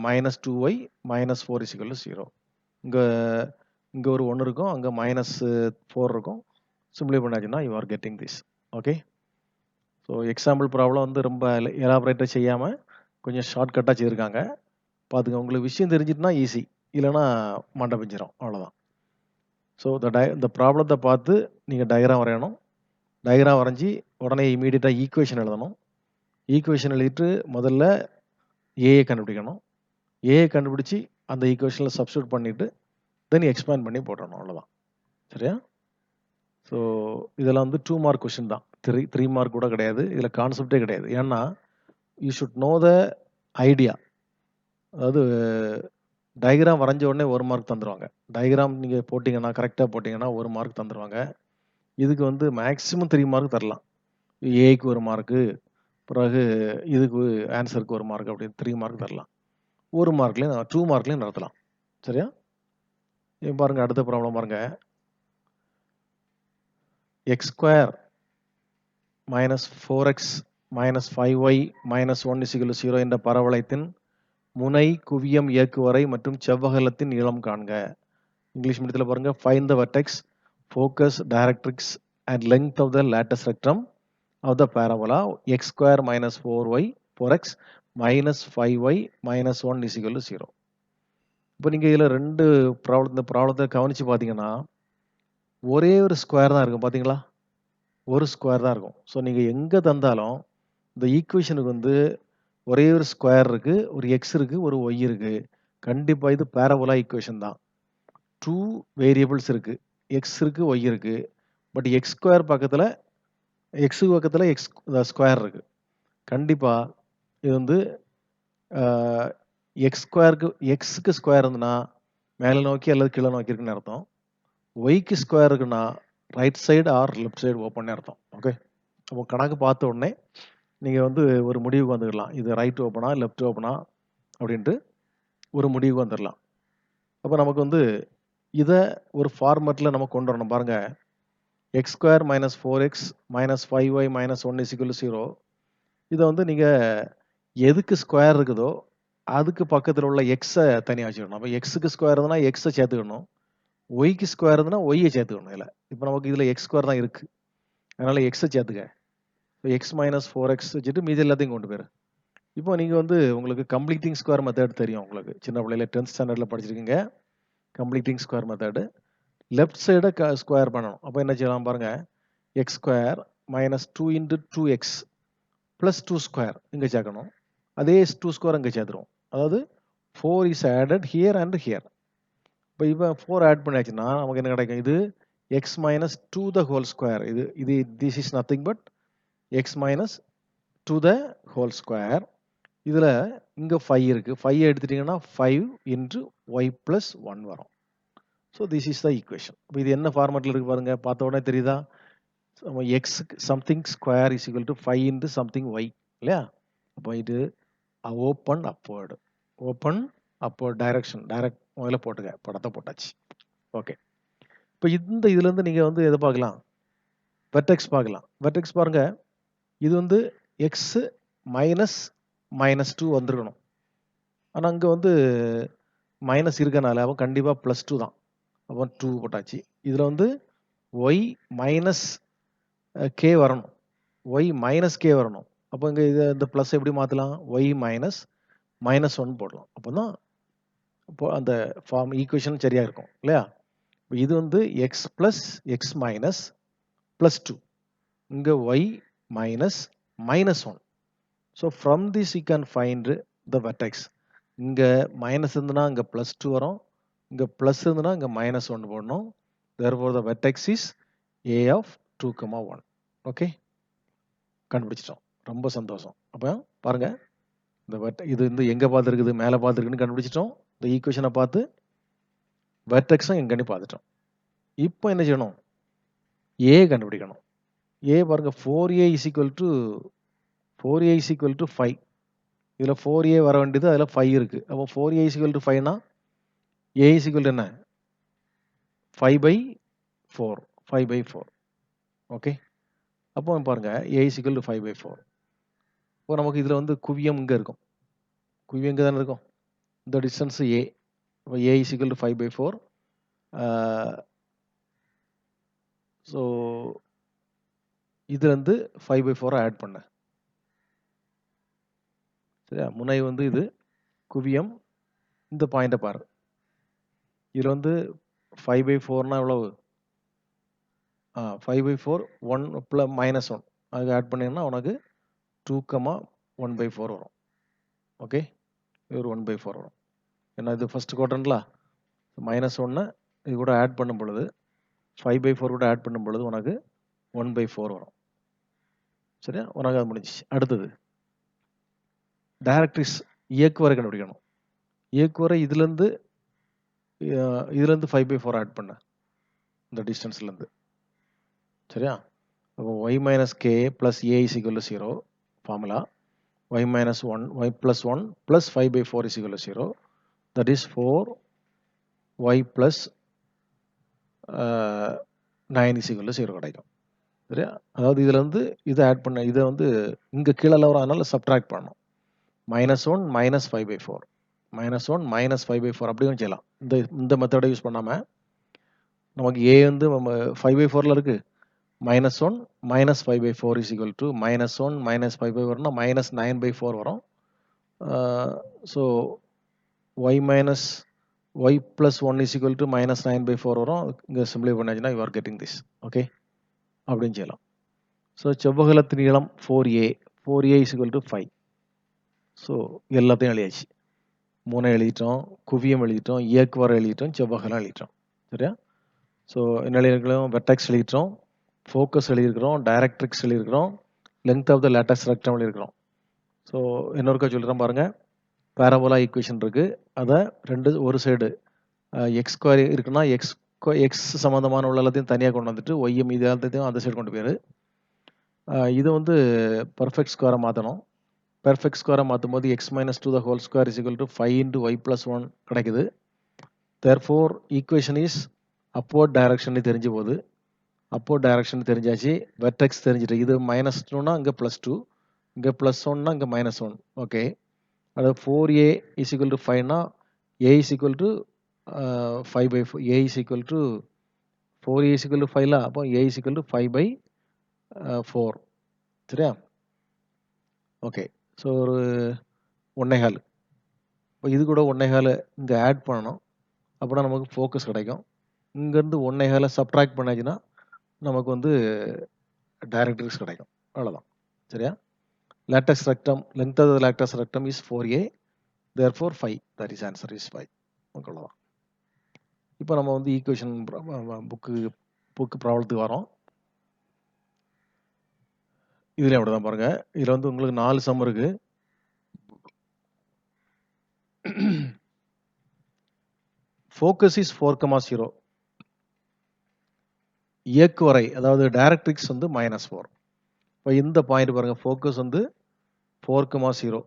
minus 2y minus 4 is equal to 0. இங்கே ஒரு 1 இருக்கும், அங்கே -4 இருக்கும். சிம்பிளை பண்ணாச்சுன்னா you are getting this. Okay, so example problem வந்து ரொம்ப எலாபரேட்டாக செய்யாமல் கொஞ்சம் ஷார்ட்கட்டாக செய்திருக்காங்க. பார்த்துங்க, உங்களுக்கு விஷயம் தெரிஞ்சிட்டுனா ஈஸி, இல்லைன்னா மண்டை பிஞ்சிடும். அவ்வளோதான். ஸோ இந்த ப்ராப்ளத்தை பார்த்து நீங்கள் டயக்ராம் வரையணும். டயக்ராம் வரைஞ்சி உடனே இமீடியட்டாக ஈக்குவேஷன் எழுதணும். ஈக்குவேஷன் எழுதிட்டு முதல்ல ஏஐ கண்டுபிடிக்கணும். ஏஐ கண்டுபிடிச்சி அந்த ஈக்குவேஷனில் சப்ஸ்டியூட் பண்ணிவிட்டு தென் எக்ஸ்பேண்ட் பண்ணி போட்டணும். அவ்வளோதான். சரியா? ஸோ இதெல்லாம் வந்து 2 மார்க் கொஷின் தான். 3 மார்க் கூட கிடையாது. இதில் கான்செப்டே கிடையாது. ஏன்னா you should know the idea. அதாவது டயக்ராம் வரைஞ்ச உடனே 1 மார்க் தந்துடுவாங்க. டயக்ராம் நீங்கள் போட்டிங்கன்னா, கரெக்டாக போட்டிங்கன்னா 1 மார்க் தந்துடுவாங்க. இதுக்கு வந்து மேக்ஸிமம் 3 மார்க் தரலாம். ஏக்கு 1 மார்க்கு, பிறகு இதுக்கு ஆன்சருக்கு 1 மார்க், அப்படி 3 மார்க் தரலாம். 1 மார்க்லேயும் 2 மார்க்லேயும் நடத்தலாம். சரியா? பாருங்க, அடுத்த ப்ராப்ளம் பாருங்க. X square minus 4x minus 5y minus 1 = 0 என்ற பரவளையத்தின் முனை, குவியம், இயக்குவரை மற்றும் செவ்வகலத்தின் நீளம் காண்க. இங்கிலீஷ் மீடியத்தில் பாருங்க. Find the vertex, focus, directrix and length of the latest rectum of the parabola x square minus 4x minus 5y minus 1 = 0. இப்போ நீங்கள் இதில் 2 ப்ராப்ளத்தை கவனித்து பார்த்தீங்கன்னா ஒரே ஒரு ஸ்கொயர் தான் இருக்கும். பார்த்தீங்களா? ஒரு ஸ்கொயர் தான் இருக்கும். ஸோ நீங்கள் எங்கே தந்தாலும் இந்த ஈக்குவேஷனுக்கு வந்து ஒரே ஒரு ஸ்கொயர் இருக்குது, ஒரு எக்ஸ் இருக்குது, ஒரு ஒய் இருக்குது. கண்டிப்பாக இது பேரபோலா ஈக்குவேஷன் தான். 2 வேரியபிள்ஸ் இருக்குது. எக்ஸ் இருக்குது, ஒய் இருக்குது. பட் எக்ஸ் ஸ்கொயர் பக்கத்தில் எக்ஸுக்கு பக்கத்தில் எக்ஸ் ஸ்கொயர் இருக்குது. கண்டிப்பாக இது வந்து எக்ஸுக்கு ஸ்கொயர் இருந்துன்னா மேலே நோக்கி அல்லது கீழே நோக்கி இருக்குன்னு அர்த்தம். ஒய்க்கு ஸ்கொயர் இருக்குன்னா right side or left side open அர்த்தம். ஓகே, அப்போ கணக்கு பார்த்த உடனே நீங்கள் வந்து ஒரு முடிவுக்கு வந்துடலாம். இது ரைட் ஓப்பனா லெஃப்ட் ஓப்பனா அப்படின்ட்டு ஒரு முடிவுக்கு வந்துடலாம். அப்போ நமக்கு வந்து இதை ஒரு ஃபார்மேட்டில் நம்ம கொண்டு வரணும். பாருங்கள், X square minus 4x minus 5y minus 1 = 0. இதை வந்து நீங்கள் எதுக்கு ஸ்கொயர் இருக்குதோ அதுக்கு பக்கத்தில் உள்ள எக்ஸை தனியாக வச்சுக்கணும். அப்போ எக்ஸுக்கு ஸ்கொயர் இருந்ததுன்னா எக்ஸை சேர்த்துக்கணும், ஒய்க்கு ஸ்கொயர் இருந்ததுன்னா ஒய்யை சேர்த்துக்கணும். இதில் இப்போ நமக்கு இதில் எக்ஸ் ஸ்கொயர் தான் இருக்குது, அதனால் எக்ஸை சேர்த்துக்க. இப்போ எக்ஸ் மைனஸ் 4x வச்சுட்டு மீதி எல்லாத்தையும் கொண்டு போயிரு. இப்போ நீங்கள் வந்து உங்களுக்கு கம்ப்ளீட்டிங் ஸ்கொயர் மெத்தட் தெரியும். உங்களுக்கு சின்ன பிள்ளையில 10th ஸ்டாண்டர்டில் படிச்சிருக்கீங்க. கம்ப்ளீட்டிங் ஸ்கொயர் மெத்தடு லெஃப்ட் சைடை ஸ்கொயர் பண்ணணும். அப்போ என்ன செய்யலாம் பாருங்கள். X square minus 2 × 2x plus 2 square இங்கே சேர்க்கணும். அதே 2 ஸ்கொயர் இங்கே சேர்த்துருவோம். அதாவது 4 is added here and here. இப்போ 4 ஆட் பண்ணியாச்சுன்னா நமக்கு என்ன கிடைக்கும்? இது X minus 2 the whole square. This is nothing but X minus 2 the whole square இதில் இங்கே 5 இருக்குது. 5 எடுத்துட்டிங்கன்னா 5 இன்ட்டு ஒய் ப்ளஸ் 1 வரும். So this is the equation. இப்போ இது என்ன ஃபார்மேட்டில் இருக்குது பாருங்கள், பார்த்த உடனே தெரியுதா? எக்ஸுக்கு something square is equal to 5 into something y இல்லையா? அப்போ இது ஓப்பன் அப்போர்டு டைரக்ஷன் டைரக்ட் முதல்ல போட்டுக்க, படத்தை போட்டாச்சு. ஓகே, இப்போ இந்த இதுலேருந்து நீங்கள் வந்து எதை பார்க்கலாம்? வெர்டெக்ஸ் பார்க்கலாம். வெர்டெக்ஸ் பாருங்கள், இது வந்து எக்ஸு -2 வந்துருக்கணும். ஆனால் அங்கே வந்து மைனஸ் இருக்கனால அவன் கண்டிப்பாக +2 தான். அப்போ 2 போட்டாச்சு. இதில் வந்து ஒய் மைனஸ் கே வரணும், ஒய் மைனஸ் கே வரணும். அப்போ இங்கே இதை இந்த ப்ளஸ் எப்படி மாற்றலாம்? ஒய் -1 போடலாம். அப்போ தான் இப்போ அந்த ஃபார்ம் ஈக்குவேஷன் சரியாக இருக்கும் இல்லையா? இப்போ இது வந்து எக்ஸ் ப்ளஸ் எக்ஸ் மைனஸ் +2, இங்கே y -1. So from this you can find the vertex. இங்கே மைனஸ் இருந்ததுன்னா இங்கே +2 வரும், இங்கே ப்ளஸ் இருந்ததுன்னா இங்கே -1 போடணும். therefore the vertex is a of 2, 1. Okay, கண்டுபிடிச்சிட்டோம். ரொம்ப சந்தோஷம். அப்போ பாருங்க, இந்த இது வந்து எங்கே பார்த்துருக்குது? மேலே பார்த்துருக்குன்னு கண்டுபிடிச்சிட்டோம். இந்த ஈக்குவேஷனை பார்த்து வெர்டெக்ஸும் எங்கன்னு பார்த்துட்டோம். இப்போ என்ன செய்யணும்? ஏ கண்டுபிடிக்கணும். ஏ பாருங்க, 4a is equal to 5. இதில் 4a வர வேண்டியது, அதில் 5 இருக்குது. அப்போ 4a is equal to 5னா a is equal to என்ன? 5/4. ஓகே, அப்போ பாருங்க a is equal to 5/4. இப்போ நமக்கு இதில் வந்து குவியம் இங்கே இருக்கும், குவியம் இங்கே தானே இருக்கும். இந்த டிஸ்டன்ஸ் a. இப்போ a is equal to 5/4. So இதுலேருந்து 5/4 ஆட் பண்ண சரியா? முனை வந்து இது குவியம், இந்த பாயிண்டை பாரு. இதில் வந்து 5/4னா எவ்வளவு? 5/4 1 + -1 அதுக்கு ஆட் பண்ணிங்கன்னா உனக்கு 2, 1/4 வரும். ஓகே, இது ஒரு 1/4 வரும். ஏன்னா இது ஃபர்ஸ்ட் குவாட்ரண்ட்ல -1 இது கூட ஆட் பண்ணும் பொழுது 5/4 கூட ஆட் பண்ணும் பொழுது உனக்கு 1/4 வரும். சரியா? உனக்கு அது முடிஞ்சிச்சு. அடுத்தது டைரக்ட்ரிக்ஸ் இயக்குவரை கண்டுபிடிக்கணும். இயக்குவரை இதுலேருந்து 5/4 ஆட் பண்ண இந்த டிஸ்டன்ஸ்லேருந்து. சரியா? அப்போ y - k + a is equal to 0 formula. y - 1 y + 1 + 5/4 is equal to 0. That is 4y + 9 is equal to 0 கிடைக்கும். சரியா? அதாவது இதில் வந்து இதை ஆட் பண்ண, இதை வந்து இங்கே கீழே வரும், அதனால சப்ட்ராக்ட் பண்ணணும். -1 - 5/4 -1 - 5/4 அப்படியும் செய்யலாம். இந்த மெத்தடை யூஸ் பண்ணாமல் நமக்கு a வந்து 5/4ல் இருக்குது. -1 - 5/4 is equal to -1 - 5/4னா -9/4 வரும். So y + 1 is equal to -9/4 வரும். இங்கே சிம்பிளை பண்ணாச்சுன்னா you are getting this. Okay, அப்படின்னு செய்யலாம். ஸோ செவ்வகத்தின் நீளம் 4a is equal to 5. So எல்லாத்தையும் எழுதியாச்சு. முனை எழுதிட்டோம், குவியம் எழுதிட்டோம், இயக்குவரை எழுதிட்டோம், செவ்வகம் எழுதிட்டோம். சரியா? ஸோ என்ன எழுதியிருக்கிறோம்? வெர்டெக்ஸ் எழுதிட்டோம், ஃபோக்கஸ் எழுதியிருக்கிறோம், டைரக்ட்ரிக்ஸ் எழுதியிருக்கிறோம், length of the latest rectum எழுதியிருக்கிறோம். ஸோ இன்னொருக்கா சொல்கிறேன் பாருங்கள். பேரபோலா ஈக்குவேஷன் இருக்குது, அதை ஒரு சைடு x² இருக்குன்னா எக்ஸ் சம்மந்தமான உள்ள எல்லாத்தையும் தனியாக கொண்டு வந்துட்டு ஒய் மீது எல்லாத்தையும் அந்த சைடு கொண்டு போயிரு. இது வந்து பர்ஃபெக்ட் ஸ்கொயரை மாற்றணும். பெர்ஃபெக்ட் ஸ்கொயரை மாற்றும் போது x - 2 the whole square is equal to 5 × y + 1 கிடைக்குது. therefore equation is upward direction தெரிஞ்ச போது, upward direction தெரிஞ்சாச்சு, வெர்டெக்ஸ் தெரிஞ்சிட்டு. இது -2னா இங்கே +2, இங்கே +1னா இங்கே -1. ஓகே, அதாவது 4a is equal to 5னா a is equal to 5/4. a is equal to 4a is equal to 5ல, அப்போ a is equal to 5/4. சரியா? ஓகே, ஸோ ஒரு 1.25. இப்போ இது கூட 1.25 இங்கே ஆட் பண்ணணும். அப்போனா நமக்கு ஃபோக்கஸ் கிடைக்கும். இங்கேருந்து 1.25 சப்ட்ராக்ட் பண்ணாச்சுன்னா நமக்கு வந்து டைரக்ட்ரிக்ஸ் கிடைக்கும். அவ்வளோதான். சரியா? Latus rectum, length of the latest rectum is 4a. therefore 5. that is answer is 5. அவ்வளோதான். இப்போ நம்ம வந்து ஈக்குவேஷன் புக்கு ப்ராப்ளத்துக்கு வரோம். இதில் அப்படி தான் பாருங்கள். இதில் வந்து உங்களுக்கு 4 சம் இருக்குது. Focus is 4,0. இயக்குவரை அதாவது டைரக்ட்ரிக்ஸ் வந்து -4. இப்போ இந்த பாயிண்ட் பாருங்க, ஃபோக்கஸ் வந்து 4,0,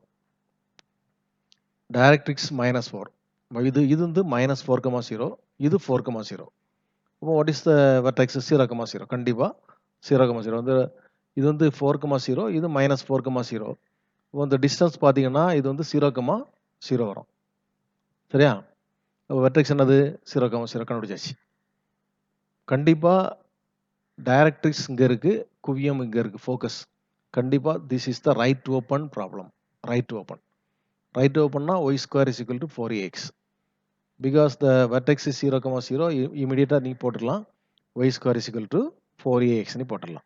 டைரக்ட்ரிக்ஸ் -4. இது வந்து -4,0, இது 4,0. அப்போ வாட் இஸ் த வெர்டெக்ஸ்? 0,0. கண்டிப்பாக 0,0 வந்து இது வந்து 4,0, இது -4,0. இப்போ இந்த டிஸ்டன்ஸ் பார்த்தீங்கன்னா இது வந்து 0,0 வரும். சரியா? வெர்டெக்ஸ் என்னது? 0,0 கண்டுபிடிச்சாச்சு. கண்டிப்பாக டைரக்ட்ரிக்ஸ் இங்கே இருக்குது, குவியம் இங்கே இருக்குது, ஃபோக்கஸ். கண்டிப்பாக this is the right open problem. Right open. Right ஓப்பன்னா y² = 4ax. Because the vertex is 0,0, இமீடியட்டாக நீ போட்டுடலாம் y² = 4ax போட்டுடலாம்.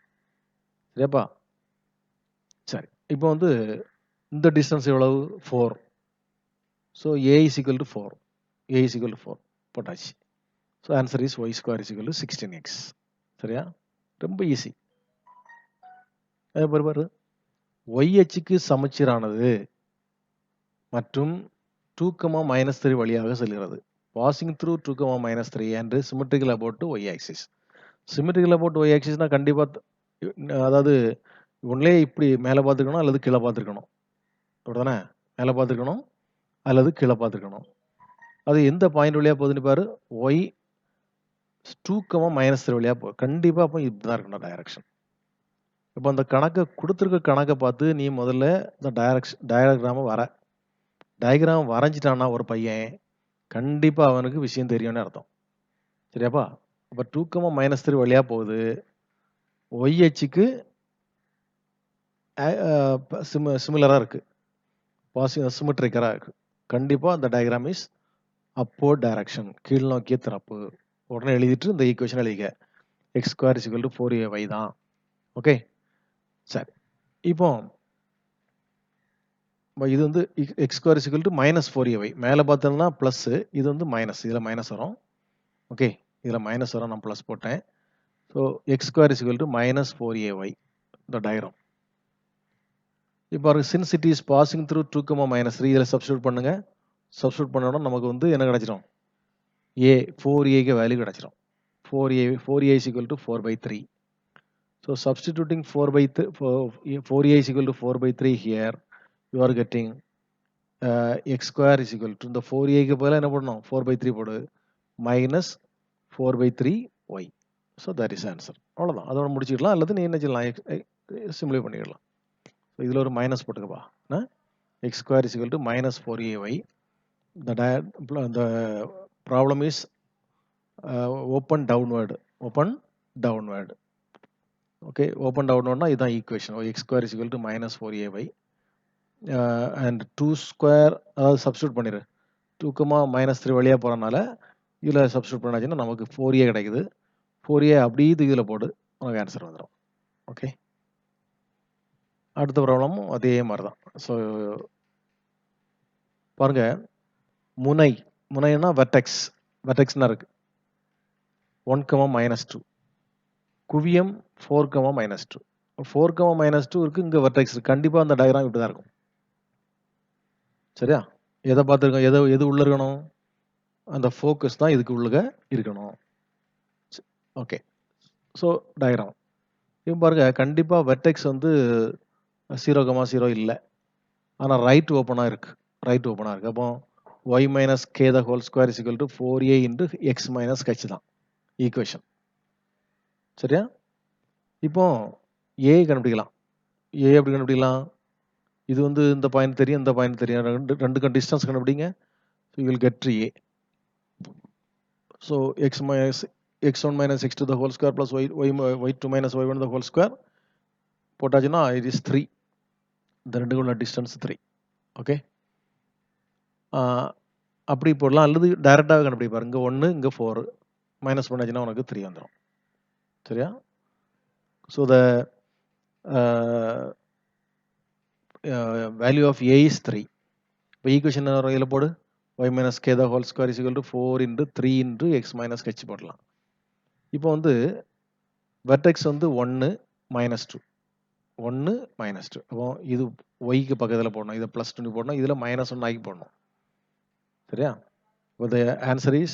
சரியாப்பா? சரி, இப்போ வந்து இந்த டிஸ்டன்ஸ் எவ்வளவு? 4. So a = 4. a = 4 போட்டாச்சு. So answer is y² = 16x. சரியா? ரொம்ப ஈஸி. பாரு, y அச்சுக்கு சமச்சீரானது மற்றும் 2,-3 வழியாக செல்கிறது. Passing through 2,-3 and symmetrical about y axis. Symmetrical about y ஆக்சிஸ்னா கண்டிப்பாக அதாவது ஒன்லே இப்படி மேலே பார்த்துருக்கணும் அல்லது கீழே பார்த்துருக்கணும். அப்படிதானே? மேலே பார்த்துருக்கணும் அல்லது கீழே பார்த்துருக்கணும். அது எந்த பாயிண்ட் வழியாக போகுதுன்னு பாரு, y 2,-3 வழியாக போகுது. கண்டிப்பாக அப்போ இப்படி தான் இருக்கணும் டைரக்ஷன். இப்போ அந்த கணக்கை கொடுத்துருக்க கணக்கை பார்த்து நீ முதல்ல இந்த டயக்ராம் வரைஞ்சிட்டான்னா ஒரு பையன், கண்டிப்பாக அவனுக்கு விஷயம் தெரியும்னு அர்த்தம். சரியாப்பா? அப்போ 2,-3 வழியாக போகுது. ஒய் அச்சுக்கு சிமிலராக இருக்குது, சிமெட்ரிக்கராக இருக்குது. கண்டிப்பாக அந்த டயக்ராம் இஸ் அப்போர்ட் டைரக்ஷன், கீழ் நோக்கிய திறப்பு. உடனே எழுதிட்டு இந்த ஈக்குவேஷன் எழுதிக்க, x² = 4ay தான். ஓகே, சரி. இப்போ இது வந்து x² = -4ay. மேலே பார்த்தோம்னா ப்ளஸ், இது வந்து மைனஸ், இதில் மைனஸ் வரும். ஓகே, இதில் மைனஸ் வரும், நான் ப்ளஸ் போட்டேன். ஸோ x² = -4ay இந்த டயக்ராம். இப்போ since it is passing through 2,-3 இதில் சப்ஸ்டியூட் பண்ணுங்க. சப்ஸ்டியூட் பண்ணோன்னா நமக்கு வந்து என்ன கிடைச்சிடும்? 4aக்கு வேல்யூ கிடைச்சிடும். 4a = 4/3. So substituting 4a = 4/3 here, you are getting x² = இந்த 4aக்கு பதிலாக என்ன பண்ணணும்? 4/3 போடு, -4/3y. So that is answer. அவ்வளோதான், அதோட முடிச்சுக்கலாம். அல்லது நீ என்ன செய்யலாம், சிம்பிளை பண்ணிக்கலாம். இதில் ஒரு மைனஸ் போட்டுக்கப்பா. x² = -4ay. the problem is open downward. Okay, open டவுன்வர்ட்னா இதுதான் ஈக்குவேஷன். x² = -4ay அண்ட் 2² அதாவது சப்ஸ்டியூட் பண்ணிடு. 2,-3 வழியாக போகிறனால இதில் சப்ஸ்டியூட் பண்ணாச்சுன்னா நமக்கு 4a கிடைக்குது. 4a அப்படியே இதில் போடு, உனக்கு ஆன்சர் வந்துடும். ஓகே, அடுத்த ப்ராப்ளமும் அதே மாதிரி தான். ஸோ பாருங்க, முனைன்னா வெர்டெக்ஸ்னா இருக்கு 1,-2. குவியம் 4,-2. 4,-2 இருக்கு, இங்கே வெர்டெக்ஸ் இருக்கு. கண்டிப்பாக அந்த டயக்ராம் இப்படி தான் இருக்கும். சரியா? எதை பார்த்துருக்கோம்? எது உள்ள இருக்கணும்? அந்த ஃபோக்கஸ் தான் இதுக்கு உள்ளக இருக்கணும். ஓகே, ஸோ டயக்ராம் இப்போ பாருங்க, கண்டிப்பாக வெர்டெக்ஸ் வந்து 0,0 இல்லை, ஆனால் ரைட் ஓப்பனாக இருக்குது. அப்போ y - k² = 4a × x - h தான் ஈக்குவேஷன். சரியா? இப்போ a கண்டுபிடிக்கலாம். எப்படி கண்டுபிடிக்கலாம்? இது வந்து இந்த பாயிண்ட் தெரியும், இந்த பாயிண்ட் தெரியும். ரெண்டுக்கும் டிஸ்டன்ஸ் கண்டுபிடிங்க. So you will get a. So x1 - x2² + y2 - y1² போட்டாச்சுன்னா இட் இஸ் 3. இந்த ரெண்டுக்கும் உள்ள டிஸ்டன்ஸ் 3. ஓகே, அப்படி போடலாம். அல்லது டைரெக்டாகவே கண்டுபிடிப்பார். இங்கே 1, இங்கே 4 மைனஸ் பண்ணாச்சுன்னா உனக்கு 3 வந்துடும். சரியா? So the value of a is 3. இப்போ ஈக்குவேஷன் இதில் போடு, y - k² = 4 × 3 × x - h போடலாம். இப்போ வந்து வெர்டெக்ஸ் வந்து 1, -2. 1, -2. அப்போ இது ஒய்க்கு பக்கத்தில் போடணும். இதை +2 போடணும். இதில் -1 ஆக்கி போடணும். சரியா? இப்போ the answer is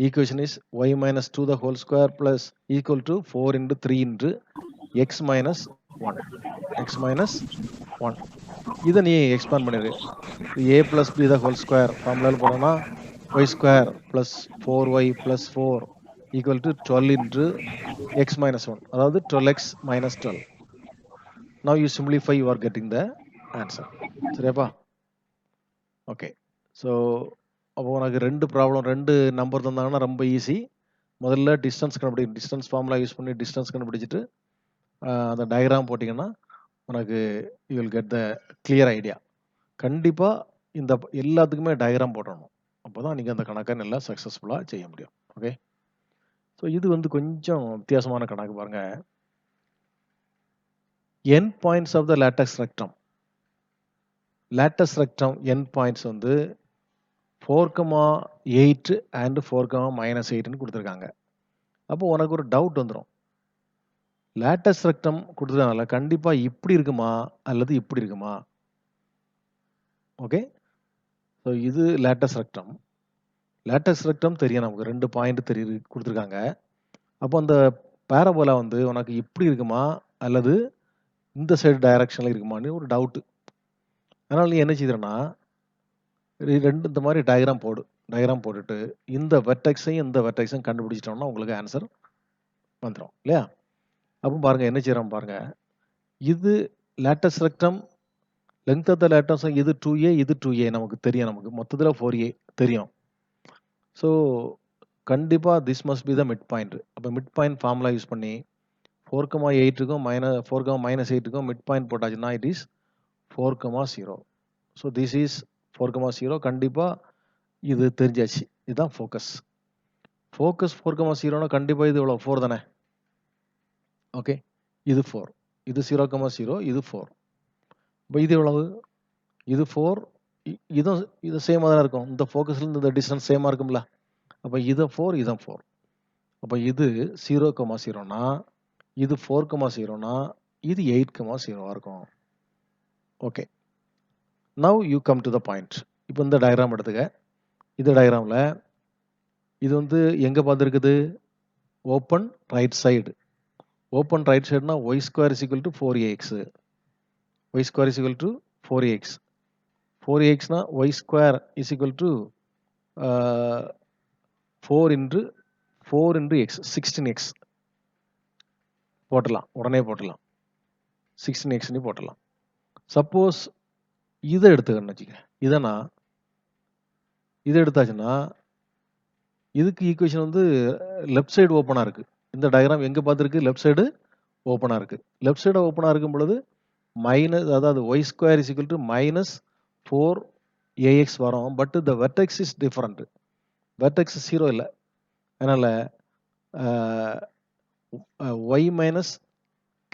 equation is y minus 2 the whole square plus equal to 4 into 3 into x minus 1. x minus 1. இதை நீ எக்ஸ்பேண்ட் பண்ணிரு. a plus b the whole square ஃபார்முலாவில் போனோம்னா y square plus 4y plus 4 equal to 12 into x minus 1. அதாவது 12x minus 12. Now you simplify, you are getting the answer. சரியாப்பா? Okay. So அப்போ உனக்கு ரெண்டு ப்ராப்ளம், ரெண்டு நம்பர் தந்தாங்கன்னா ரொம்ப ஈஸி. முதல்ல டிஸ்டன்ஸ் கண்டுபிடி, டிஸ்டன்ஸ் ஃபார்முலா யூஸ் பண்ணி டிஸ்டன்ஸ் கண்டுபிடிச்சிட்டு அந்த டயக்ராம் போட்டிங்கன்னா உனக்கு you will get the clear idea. கண்டிப்பாக இந்த எல்லாத்துக்குமே டயக்ராம் போடணும். அப்போ தான் நீங்கள் அந்த கணக்கை நல்லா சக்ஸஸ்ஃபுல்லாக செய்ய முடியும். ஓகே. ஸோ இது வந்து கொஞ்சம் வித்தியாசமான கணக்கு பாருங்கள். End points of the latest rectum. Latus rectum end points வந்து 4,8 அண்ட் 4,-8ன்னு கொடுத்துருக்காங்க. அப்போ உனக்கு ஒரு டவுட் வந்துடும். லேட்டஸ்ட் ரெக்டம் கொடுத்துருக்காங்கல்ல, கண்டிப்பாக இப்படி இருக்குமா அல்லது இப்படி இருக்குமா? ஓகே. ஸோ இது லேட்டஸ்ட் ரெக்டம். லேட்டஸ்ட் ரெக்டம் தெரியும் நமக்கு, 2 பாயிண்ட் கொடுத்துருக்காங்க. அப்போ அந்த பேரபோலா வந்து உனக்கு இப்படி இருக்குமா அல்லது இந்த சைடு டைரக்ஷனில் இருக்குமான்னு ஒரு டவுட்டு. அதனால் நீ என்ன செய்யறனா, ரெண்டு இந்த மாதிரி டயக்ராம் போடு. டயக்ராம் போட்டுட்டு இந்த வெர்டெக்ஸையும் இந்த வெர்டெக்ஸையும் கண்டுபிடிச்சிட்டோம்னா உங்களுக்கு ஆன்சர் வந்துடும் இல்லையா? அப்போ பாருங்க என்ன செய்யறோம் பாருங்க. இது latus rectum, length of the latus இது 2a, இது 2a நமக்கு தெரியும். நமக்கு மொத்தத்தில் 4a தெரியும். ஸோ கண்டிப்பாக this must be the mid point. அப்போ மிட் பாயிண்ட் ஃபார்முலா யூஸ் பண்ணி 4,8க்கும் -4,-8க்கும் மிட் பாயிண்ட் போட்டாச்சுன்னா it is 4,0. So this is 4,0. கண்டிப்பாக இது தெரிஞ்சாச்சு. இதுதான் ஃபோக்கஸ். ஃபோக்கஸ் 4,0னா கண்டிப்பாக இது எவ்வளோ? 4 தானே? ஓகே. இது 4, இது 0,0, இது 4. இப்போ இது எவ்வளவு? இது 4, இது சேமாக தானே இருக்கும். இந்த ஃபோக்கஸ்லேருந்து இந்த டிஸ்டன்ஸ் சேமாக இருக்கும்ல. அப்போ இதை 4, இதை 4. அப்போ இது 0,0னா இது 4,0னா இது 8,0 இருக்கும். Okay. Now you come to the point. இப்போ இந்த டயக்ராம் எடுத்துக்க. இந்த டயக்ராமில் இது வந்து எங்கே பார்த்துருக்குது? Open right side. Open right சைடுனா y square is equal to 4ax. Y square is equal to 4ax. 4axனா y square is equal to 4 into x, 16x போட்டலாம். உடனே போட்டலாம். 16xன்னு போட்டலாம். சப்போஸ் இதை எடுத்துக்கணும்னு வச்சுக்க. இதை எடுத்தாச்சுன்னா இதுக்கு ஈக்குவேஷன் வந்து லெஃப்ட் சைடு ஓப்பனாக இருக்குது. இந்த டயக்ராம் எங்கே பார்த்துருக்கு? லெஃப்ட் சைடு ஓப்பனாக இருக்குது. லெஃப்ட் சைடு ஓப்பனாக இருக்கும் பொழுது அதாவது Y square is equal to -4ax வரும். But the vertex is different. Vertex 0 இல்லை. அதனால் y minus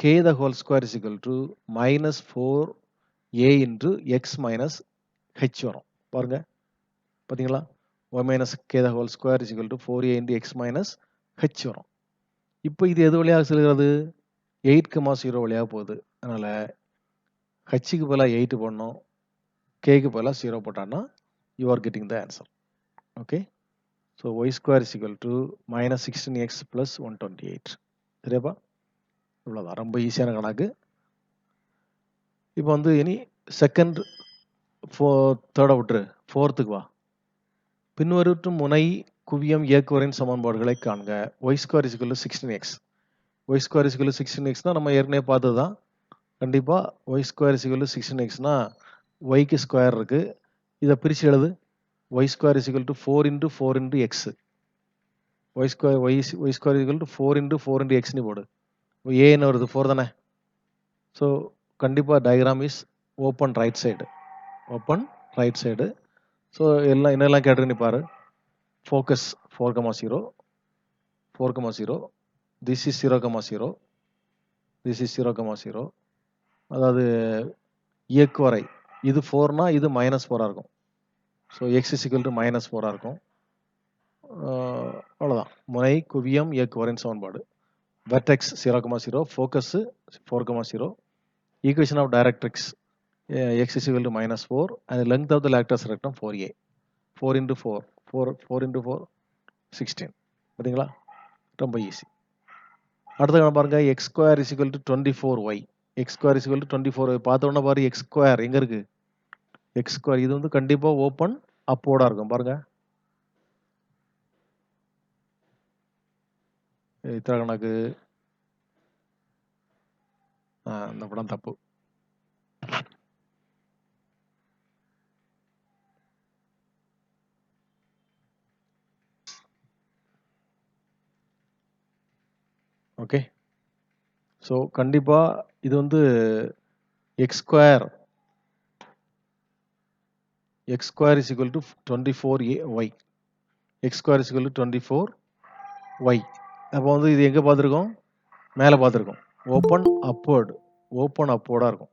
k the whole square is equal to -4a into x minus h வரும். பாருங்க, பார்த்தீங்களா? y minus k the whole square is equal to 4a into x minus h வரும். இப்போ இது எது வழியாக செல்கிறது? 8,0 வழியாக போகுது. அதனால் ஹச்சுக்கு பதிலாக 8 போடணும், கேக்கு பதிலாக 0 போட்டான்னா you are getting the answer. Okay. So y square is equal to -16x + 128. சரியாப்பா? இவ்வளோதான். ரொம்ப ஈஸியான கணக்கு. இப்போ வந்து இனி செகண்ட், தேர்டை விட்டுரு, ஃபோர்த்துக்கு வா. பின்வரும் முனை குவியம் இயக்குவரின் சமன்பாடுகளை காண்க. Y square is equal to 16x. Y square is equal to 16xனா நம்ம ஏற்கனவே பார்த்தது தான். கண்டிப்பாக y square is equal to 16xனா ஒய்க்கு ஸ்கொயர் இருக்குது. இதை பிரித்து எழுது. Y square is equal to 4 into 4 into x. Y square is equal to 4 into 4 into x போடு. ஏ என்ன வருது? 4 தானே? ஸோ கண்டிப்பாக diagram is open right side. Open right side. So எல்லாம் என்னெல்லாம் கேட்டிருக்குன்னு பாரு. Focus 4,0, 4,0, this is 0,0, this is 0,0. அதாவது இயக்குவரை இது 4னா இது -4 இருக்கும். So X is equal to -4 இருக்கும். அவ்வளோதான். முனை குவியம் இயக்குவரின் சமன்பாடு. Vertex 0,0, focus 4,0, equation of directrix x is equal to -4 and the length of the lattice rectum 4a. 4 into 4 4 into 4 16 பார்த்தீங்களா ரொம்ப ஈஸி அடுத்து என்ன பாருங்க X square is equal to 24y X square is equal to 24 பார்த்த உடனே பாரு X square எங்கே இருக்கு எக்ஸ் ஸ்கொயர் இது வந்து கண்டிப்பாக ஓப்பன் அப்போர்டாக இருக்கும் பாருங்க இத்தனை கணக்கு இந்த படம் தப்பு ஓகே ஸோ கண்டிப்பாக இது வந்து x square is equal to 24y X square is equal to 24y அப்போ வந்து இது எங்கே பார்த்துருக்கோம் மேலே பார்த்துருக்கோம் ஓப்பன் அப்போர்டாக இருக்கும்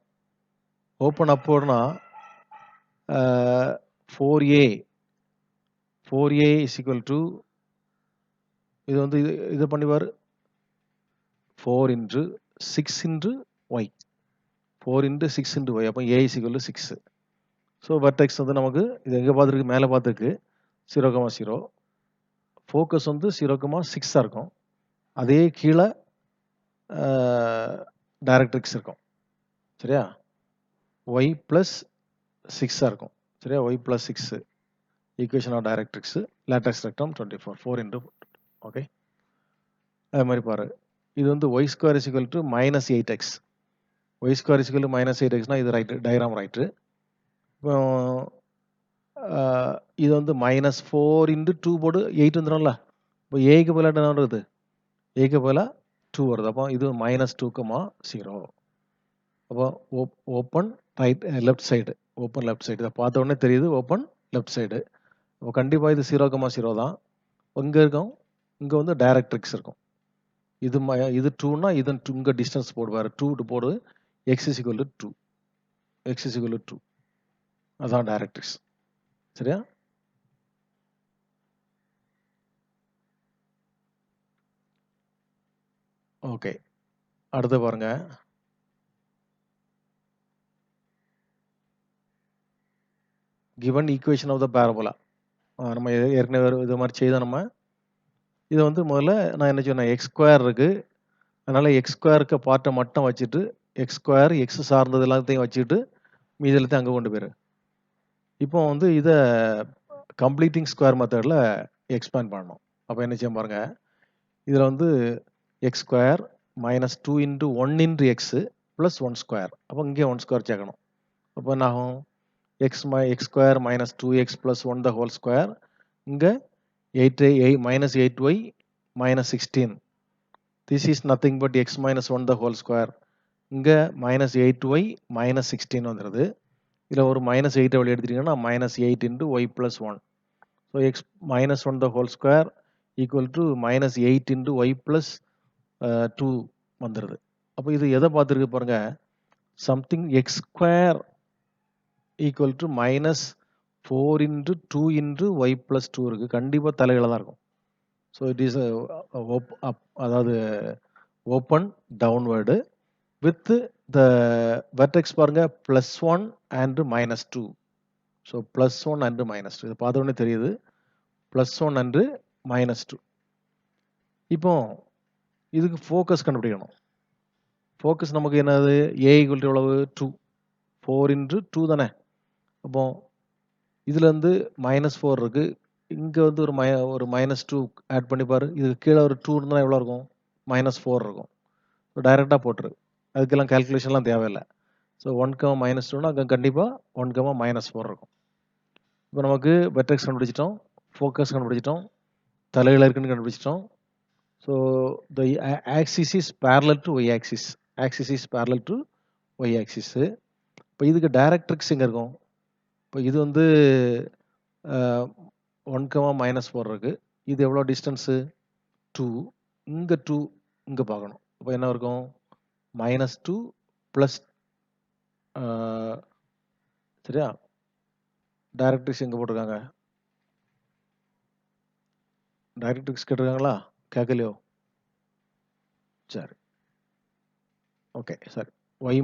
ஓப்பன் அப்போர்ட்னா 4a இஸ் ஈக்குவல் டு இது வந்து இது பண்ணிப்பார் 4 into 6 into y 4 into 6 into y அப்போ a is equal to 6 so vertex வந்து நமக்கு இது எங்கே பார்த்துருக்கு மேலே பார்த்துருக்கு 0,0 ஃபோக்கஸ் வந்து 0,6 இருக்கும் அதே கீழே டைரக்ட்ரிக்ஸ் இருக்கும் சரியா y ப்ளஸ் 6 இருக்கும் சரியா y plus 6 equation of directrix latus rectum 24 4 into okay அது மாதிரி பாரு இது வந்து y square is equal to minus 8x y square is equal to minus 8xனா இது ரைட்டு டயக்ராம் ரைட்டு இப்போ இது வந்து மைனஸ் 4 into 2 போடு 8 வந்துடும்ல இப்போ ஏக்கு பதிலாக என்ன வருது ஏக்கு பதிலாக 2 வருது அப்போ இது மைனஸ் 2,0 அப்போ open right left side open left side இதை பார்த்த உடனே தெரியுது ஓப்பன் லெஃப்ட் சைடு அப்போ கண்டிப்பாக இது 0,0 தான் இங்கே இருக்கும் இங்கே வந்து டைரக்ட்ரிக்ஸ் இருக்கும் இது இது 2னா இது இங்கே டிஸ்டன்ஸ் போடுவார் 2 போடு எக்ஸ் இஸ் ஈக்குவல் டு 2 அதான் டைரக்ட்ரிக்ஸ் சரியா ஓகே அடுத்து பாருங்க given equation of the parabola நம்ம ஏற்கனவே இது மாதிரி செய்தோம் நம்ம இதை வந்து முதல்ல நான் என்ன சொன்னேன் எக்ஸ் ஸ்கொயர் இருக்கு அதனால எக்ஸ் ஸ்கொயருக்கு பார்ட்டை மட்டும் வச்சுட்டு எக்ஸ் ஸ்கொயர் எக்ஸ் சார்ந்தது எல்லாத்தையும் வச்சுட்டு மீதி எல்லாத்தையும் அங்கே கொண்டு போயிரு இப்போ வந்து இதை கம்ப்ளீட்டிங் ஸ்கொயர் மெத்தடில் எக்ஸ்பேண்ட் பண்ணணும் அப்போ என்ன செய்ய பாருங்க இதில் வந்து x square minus 2 into 1 into x plus 1 square அப்போ இங்கே 1 ஸ்கொயர் சேர்க்கணும் அப்போ என்ன ஆகும் X square minus 2x plus 1 the whole square இங்கே 8 minus 8y minus 16 this is nothing but x minus 1 the whole square இங்கே minus 8y minus 16 வந்துடுது இதில் ஒரு minus 8 வெளியே எடுத்துட்டீங்கன்னா minus 8 into y plus 1 so x minus 1 the whole square equal to minus 8 into y plus 2 வந்துடுது அப்போ இது எதை பார்த்துருக்கு பாருங்க something x square equal to minus 4 into 2 into y plus 2 இருக்கு கண்டிப்பாக தலைகளை தான் இருக்கும் ஸோ இட் இஸ் அதாவது open downward with the vertex பாருங்க +1 and -2 ஸோ +1 and -2 இது பார்த்த உடனே தெரியுது +1 and -2 இப்போ இதுக்கு ஃபோக்கஸ் கண்டுபிடிக்கணும் ஃபோக்கஸ் நமக்கு என்னது a ஈக்குவல் டு எவ்வளவு 2 4 into 2 தானே அப்போ இதுலேருந்து -4 இருக்கு இங்கே வந்து ஒரு -2 ஆட் பண்ணி பாரு இது கீழே ஒரு 2 இருந்தால் எவ்வளோ இருக்கும் -4 இருக்கும் ஸோ டைரெக்டாக போட்டுரு அதுக்கெல்லாம் கால்குலேஷன்லாம் தேவையில்லை ஸோ 1, -2னா அங்கே கண்டிப்பாக 1, -4 இருக்கும் இப்போ நமக்கு வெர்டெக்ஸ் கண்டுபிடிச்சிட்டோம் ஃபோக்கஸ் கண்டுபிடிச்சிட்டோம் தலையில் இருக்குன்னு கண்டுபிடிச்சிட்டோம் so the axis is parallel to y axis is parallel to y axis இப்போ இதுக்கு டைரக்ட்ரிக்ஸ் எங்கே இருக்கும் இப்போ இது வந்து 1, -4 இருக்கு இது எவ்வளோ டிஸ்டன்ஸு 2 இங்கே 2 இங்கே பார்க்கணும் அப்போ என்ன இருக்கும் -2 ப்ளஸ் சரியா டைரக்ட்ரிக்ஸ் எங்கே போட்டிருக்காங்க டைரக்ட்ரிக்ஸ் கேட்டிருக்காங்களா கேட்கலையோ சரி ஓகே சரி y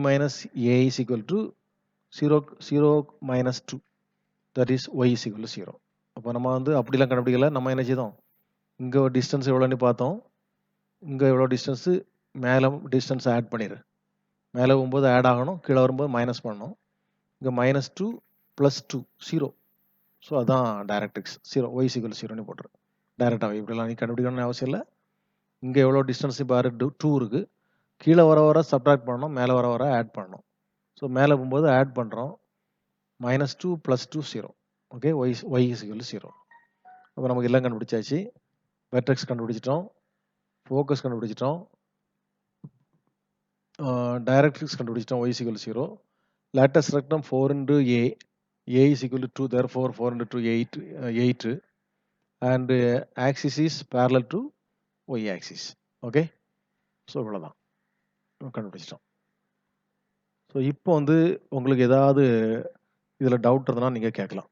minus a is equal to 0 minus 2 that is y is equal to 0. அப்போ நம்ம வந்து அப்படிலாம் கண்டுபிடிக்கல. நம்ம என்ன செய்தோம், இங்கே ஒரு டிஸ்டன்ஸ் எவ்வளோன்னு பார்த்தோம். இங்கே எவ்வளோ டிஸ்டன்ஸு, மேலே டிஸ்டன்ஸ் ஆட் பண்ணிடு. மேலே போகும்போது ஆட் ஆகணும், கீழே வரும்போது மைனஸ் பண்ணணும். இங்கே -2 +2 0. ஸோ அதான் directrix. 0 y is equal to 0ன்னு போட்டுரு. டைரெக்டாகவே இப்படிலாம் நீ கண்டுபிடிக்கணும்னு அவசியம் இல்லை. இங்கே எவ்வளோ டிஸ்டன்ஸ் பாரு, 2 இருக்குது. கீழே வர வர சப்ட்ராக்ட் பண்ணணும், மேலே வர வர ஆட் பண்ணணும். ஸோ மேலே போகும்போது ஆட் பண்ணுறோம். -2 +2 0. Okay, y is equal to 0. அப்போ நமக்கு எல்லாம் கண்டுபிடிச்சாச்சு. வெர்டெக்ஸ் கண்டுபிடிச்சிட்டோம், ஃபோக்கஸ் கண்டுபிடிச்சிட்டோம், டைரக்ட்ரிக்ஸ் கண்டுபிடிச்சிட்டோம், y is equal to 0. Latus rectum 4 into a is equal to 2, therefore 4 into 2 8, and axis is parallel to y axis. Okay, so இவ்வளோதான் கண்டுபிடிச்சிட்டோம். ஸோ இப்போ வந்து உங்களுக்கு ஏதாவது இதில் டவுட் இருந்ததுன்னா நீங்கள் கேட்கலாம்.